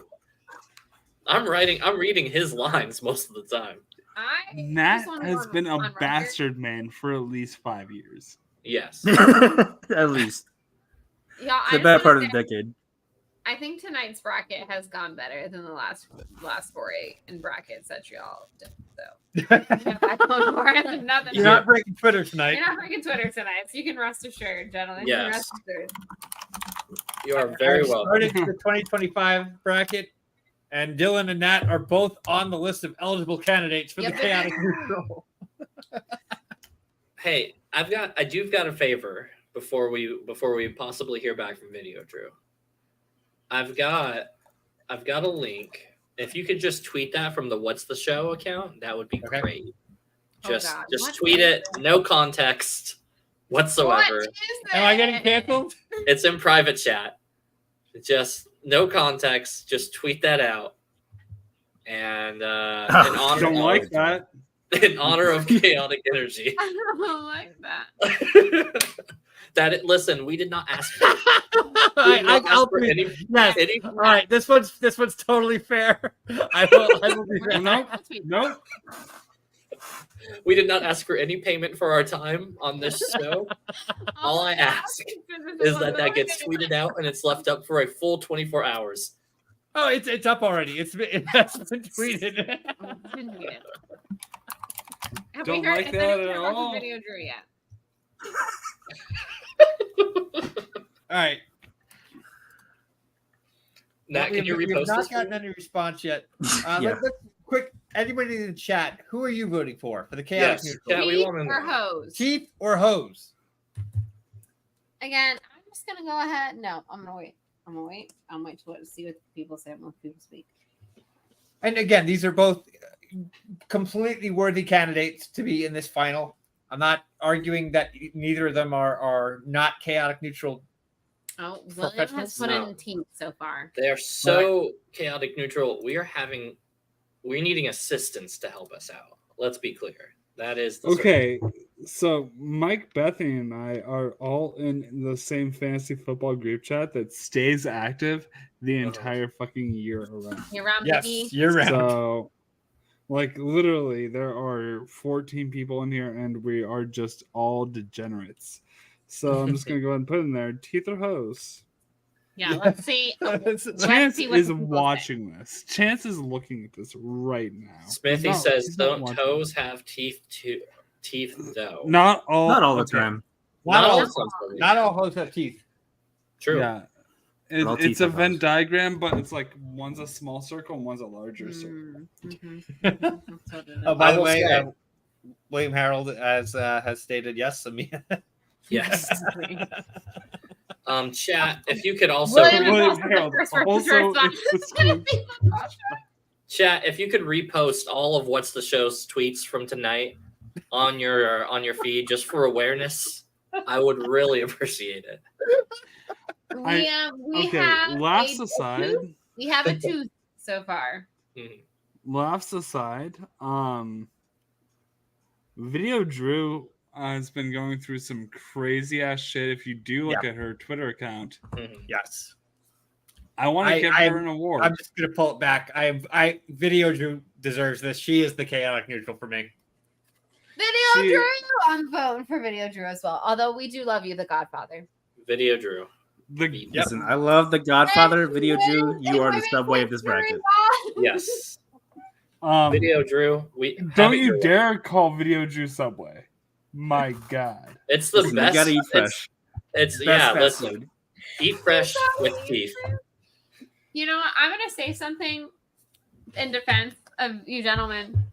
[SPEAKER 1] I'm reading his lines most of the time.
[SPEAKER 4] I
[SPEAKER 2] Nat
[SPEAKER 4] just wanna
[SPEAKER 2] has
[SPEAKER 4] go
[SPEAKER 2] been
[SPEAKER 4] on
[SPEAKER 2] a
[SPEAKER 4] record.
[SPEAKER 2] bastard man for at least 5 years.
[SPEAKER 1] Yes.
[SPEAKER 3] At least
[SPEAKER 4] Yeah, I
[SPEAKER 3] the
[SPEAKER 4] just
[SPEAKER 3] bad
[SPEAKER 4] wanna
[SPEAKER 3] part of
[SPEAKER 4] say,
[SPEAKER 3] the decade.
[SPEAKER 4] I think tonight's bracket has gone better than the last foray in brackets that y'all did. So I don't more. I have nothing.
[SPEAKER 5] You're not breaking Twitter tonight.
[SPEAKER 4] You're not breaking Twitter tonight, so you can rest assured, gentlemen. You can
[SPEAKER 1] Yes.
[SPEAKER 4] rest assured.
[SPEAKER 1] You are very
[SPEAKER 5] I've
[SPEAKER 1] welcome.
[SPEAKER 5] started the 2025 bracket, and Dylan and Nat are both on the list of eligible candidates for
[SPEAKER 4] Yep.
[SPEAKER 5] the Chaotic Neutral.
[SPEAKER 1] Hey, I do got a favor before we possibly hear back from Video Drew. I've got a link. If you could just tweet that from the What's the Show account, that would be
[SPEAKER 5] Okay.
[SPEAKER 1] great.
[SPEAKER 4] Oh,
[SPEAKER 1] Just
[SPEAKER 4] God.
[SPEAKER 1] just
[SPEAKER 4] What
[SPEAKER 1] tweet
[SPEAKER 4] is
[SPEAKER 1] it, no context whatsoever.
[SPEAKER 4] What is
[SPEAKER 5] Am I
[SPEAKER 4] it?
[SPEAKER 5] getting canceled?
[SPEAKER 1] It's in private chat. Just no context. Just tweet that out. And in honor
[SPEAKER 2] Don't
[SPEAKER 1] of,
[SPEAKER 2] like that.
[SPEAKER 1] in honor of chaotic energy.
[SPEAKER 4] I don't like that.
[SPEAKER 1] Listen, we did not ask for, we did not ask
[SPEAKER 5] I'll
[SPEAKER 1] for
[SPEAKER 5] tweet.
[SPEAKER 1] any,
[SPEAKER 5] Yes.
[SPEAKER 1] any
[SPEAKER 5] All right. This one's totally fair. I will do that.
[SPEAKER 2] No,
[SPEAKER 4] I'll tweet.
[SPEAKER 2] nope.
[SPEAKER 1] we did not ask for any payment for our time on this show. All I ask is that gets tweeted out and it's left up for a full 24 hours.
[SPEAKER 5] Oh, it's up already. It has been tweeted.
[SPEAKER 4] Have
[SPEAKER 2] Don't
[SPEAKER 4] we heard,
[SPEAKER 2] like
[SPEAKER 4] has
[SPEAKER 2] that
[SPEAKER 4] anyone
[SPEAKER 2] at
[SPEAKER 4] heard about the
[SPEAKER 2] all.
[SPEAKER 4] Video Drew yet?
[SPEAKER 5] All right.
[SPEAKER 1] Nat, can you
[SPEAKER 5] we have
[SPEAKER 1] repost
[SPEAKER 5] not
[SPEAKER 1] this?
[SPEAKER 5] gotten any response yet.
[SPEAKER 3] Yeah.
[SPEAKER 5] Let's quick. Anybody in the chat, who are you voting for the Chaotic
[SPEAKER 1] Yes.
[SPEAKER 5] Neutral?
[SPEAKER 1] Yeah, we
[SPEAKER 4] Teeth
[SPEAKER 1] wanna
[SPEAKER 4] or
[SPEAKER 1] know.
[SPEAKER 4] hose?
[SPEAKER 5] Teeth or hose?
[SPEAKER 4] Again, I'm just gonna go ahead. No, I'm gonna wait. I'm wait to see what people say. I'm gonna let people speak.
[SPEAKER 5] And again, these are both completely worthy candidates to be in this final. I'm not arguing that neither of them are not chaotic neutral.
[SPEAKER 4] Oh, William has put in teeth so far.
[SPEAKER 1] They are so chaotic neutral. We're needing assistance to help us out. Let's be clear. That is the
[SPEAKER 2] okay. So Mike, Bethany, and I are all in the same fantasy football group chat that stays active the entire fucking year around.
[SPEAKER 4] Year round,
[SPEAKER 5] Yes,
[SPEAKER 4] baby.
[SPEAKER 5] year round.
[SPEAKER 2] So, like, literally, there are 14 people in here, and we are just all degenerates. So I'm just gonna go ahead and put in there teeth or hose.
[SPEAKER 4] Yeah, let's see.
[SPEAKER 2] Chance
[SPEAKER 4] see what
[SPEAKER 2] is
[SPEAKER 4] the people
[SPEAKER 2] watching this. Chance is looking at this right now.
[SPEAKER 1] Smithy
[SPEAKER 2] He's
[SPEAKER 1] says,
[SPEAKER 2] not
[SPEAKER 1] "Don't
[SPEAKER 2] watching
[SPEAKER 1] toes
[SPEAKER 2] it.
[SPEAKER 1] have teeth though."
[SPEAKER 2] Not all.
[SPEAKER 3] Not all the
[SPEAKER 2] okay.
[SPEAKER 3] time.
[SPEAKER 5] Not all,
[SPEAKER 1] Not
[SPEAKER 5] not all hoes have teeth.
[SPEAKER 1] True.
[SPEAKER 2] Yeah.
[SPEAKER 3] all
[SPEAKER 2] It's
[SPEAKER 3] teeth
[SPEAKER 2] a
[SPEAKER 3] have
[SPEAKER 2] Venn
[SPEAKER 3] hoes.
[SPEAKER 2] diagram, but it's like one's a small circle and one's a larger circle.
[SPEAKER 5] Oh, by
[SPEAKER 1] I
[SPEAKER 5] the
[SPEAKER 1] will
[SPEAKER 5] way,
[SPEAKER 1] say-
[SPEAKER 5] William Harold has stated yes.
[SPEAKER 1] Yes. Chat. If you could also
[SPEAKER 4] William is also the first person to
[SPEAKER 2] Also,
[SPEAKER 4] respond.
[SPEAKER 2] it's the
[SPEAKER 1] chat. If you could repost all of What's the Show's tweets from tonight on your feed just for awareness, I would really appreciate it.
[SPEAKER 4] We have
[SPEAKER 2] laughs
[SPEAKER 4] a
[SPEAKER 2] aside.
[SPEAKER 4] tooth. We have a tooth so far.
[SPEAKER 2] Laughs aside, Video Drew has been going through some crazy ass shit. If you do look at her Twitter account,
[SPEAKER 5] Yes.
[SPEAKER 2] I want to give her an award.
[SPEAKER 5] I'm just gonna pull it back. Video Drew deserves this. She is the chaotic neutral for me.
[SPEAKER 4] Video Drew. I'm voting for Video Drew as well. Although we do love you, the Godfather.
[SPEAKER 1] Video Drew.
[SPEAKER 3] Listen, I love the Godfather. Video Drew, you are the Subway of this bracket.
[SPEAKER 1] Yes.
[SPEAKER 2] Um,
[SPEAKER 1] Video Drew.
[SPEAKER 2] Don't you dare call Video Drew Subway. My God.
[SPEAKER 1] It's the
[SPEAKER 3] Listen,
[SPEAKER 1] best.
[SPEAKER 3] You gotta eat fresh.
[SPEAKER 1] It's
[SPEAKER 3] Best
[SPEAKER 1] yeah.
[SPEAKER 3] fast
[SPEAKER 1] Listen,
[SPEAKER 3] food.
[SPEAKER 1] eat fresh with teeth.
[SPEAKER 4] You know what? I'm gonna say something in defense of you gentlemen.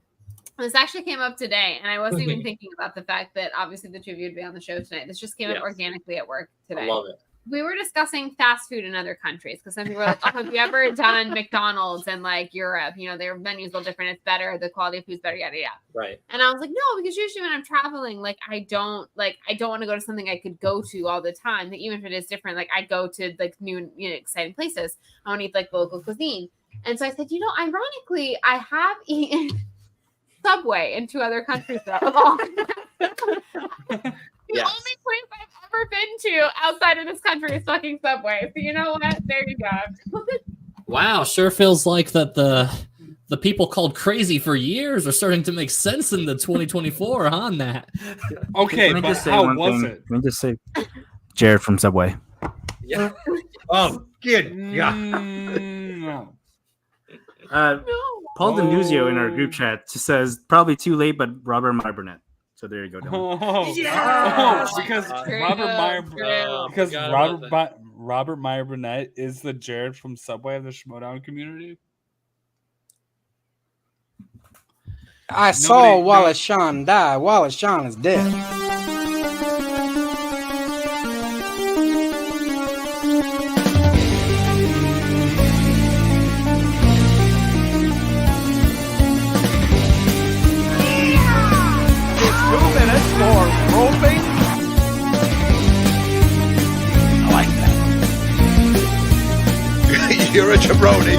[SPEAKER 4] This actually came up today, and I wasn't even thinking about the fact that obviously the two of you would be on the show tonight. This just came up organically at work today.
[SPEAKER 1] I love it.
[SPEAKER 4] We were discussing fast food in other countries because some people were like, "Oh, have you ever done McDonald's in like Europe? You know, their menus a little different. It's better. The quality of food's better. Yada yada."
[SPEAKER 1] Right.
[SPEAKER 4] And I was like, "No, because usually when I'm traveling, like I don't want to go to something I could go to all the time. Like, even if it is different, like I go to like new, exciting places. I want to eat like local cuisine." And so I said, ironically, I have eaten Subway in two other countries though. The only place I've ever been to outside of this country is fucking Subway. So you know what? There you go.
[SPEAKER 7] Wow, sure feels like that the people called crazy for years are starting to make sense in the 2024, huh, Nat?
[SPEAKER 2] Okay,
[SPEAKER 3] Let me
[SPEAKER 2] but
[SPEAKER 3] just say
[SPEAKER 2] how
[SPEAKER 3] one
[SPEAKER 2] was
[SPEAKER 3] thing.
[SPEAKER 2] it?
[SPEAKER 3] Let me just say, Jared from Subway.
[SPEAKER 1] Yeah.
[SPEAKER 5] Oh, good. Yeah.
[SPEAKER 2] No.
[SPEAKER 3] Paul Denuzio in our group chat just says probably too late, but Robert Meyer Burnett. So there you go. Dylan.
[SPEAKER 2] Because
[SPEAKER 4] True,
[SPEAKER 2] Robert Meyer,
[SPEAKER 4] true.
[SPEAKER 2] because
[SPEAKER 1] Forgot about
[SPEAKER 2] Robert Meyer Burnett is the Jared from Subway of the Schmodown community.
[SPEAKER 8] I saw Wallace Shawn die. Wallace Shawn is dead.
[SPEAKER 9] For roping. I like that. You're a jabroni.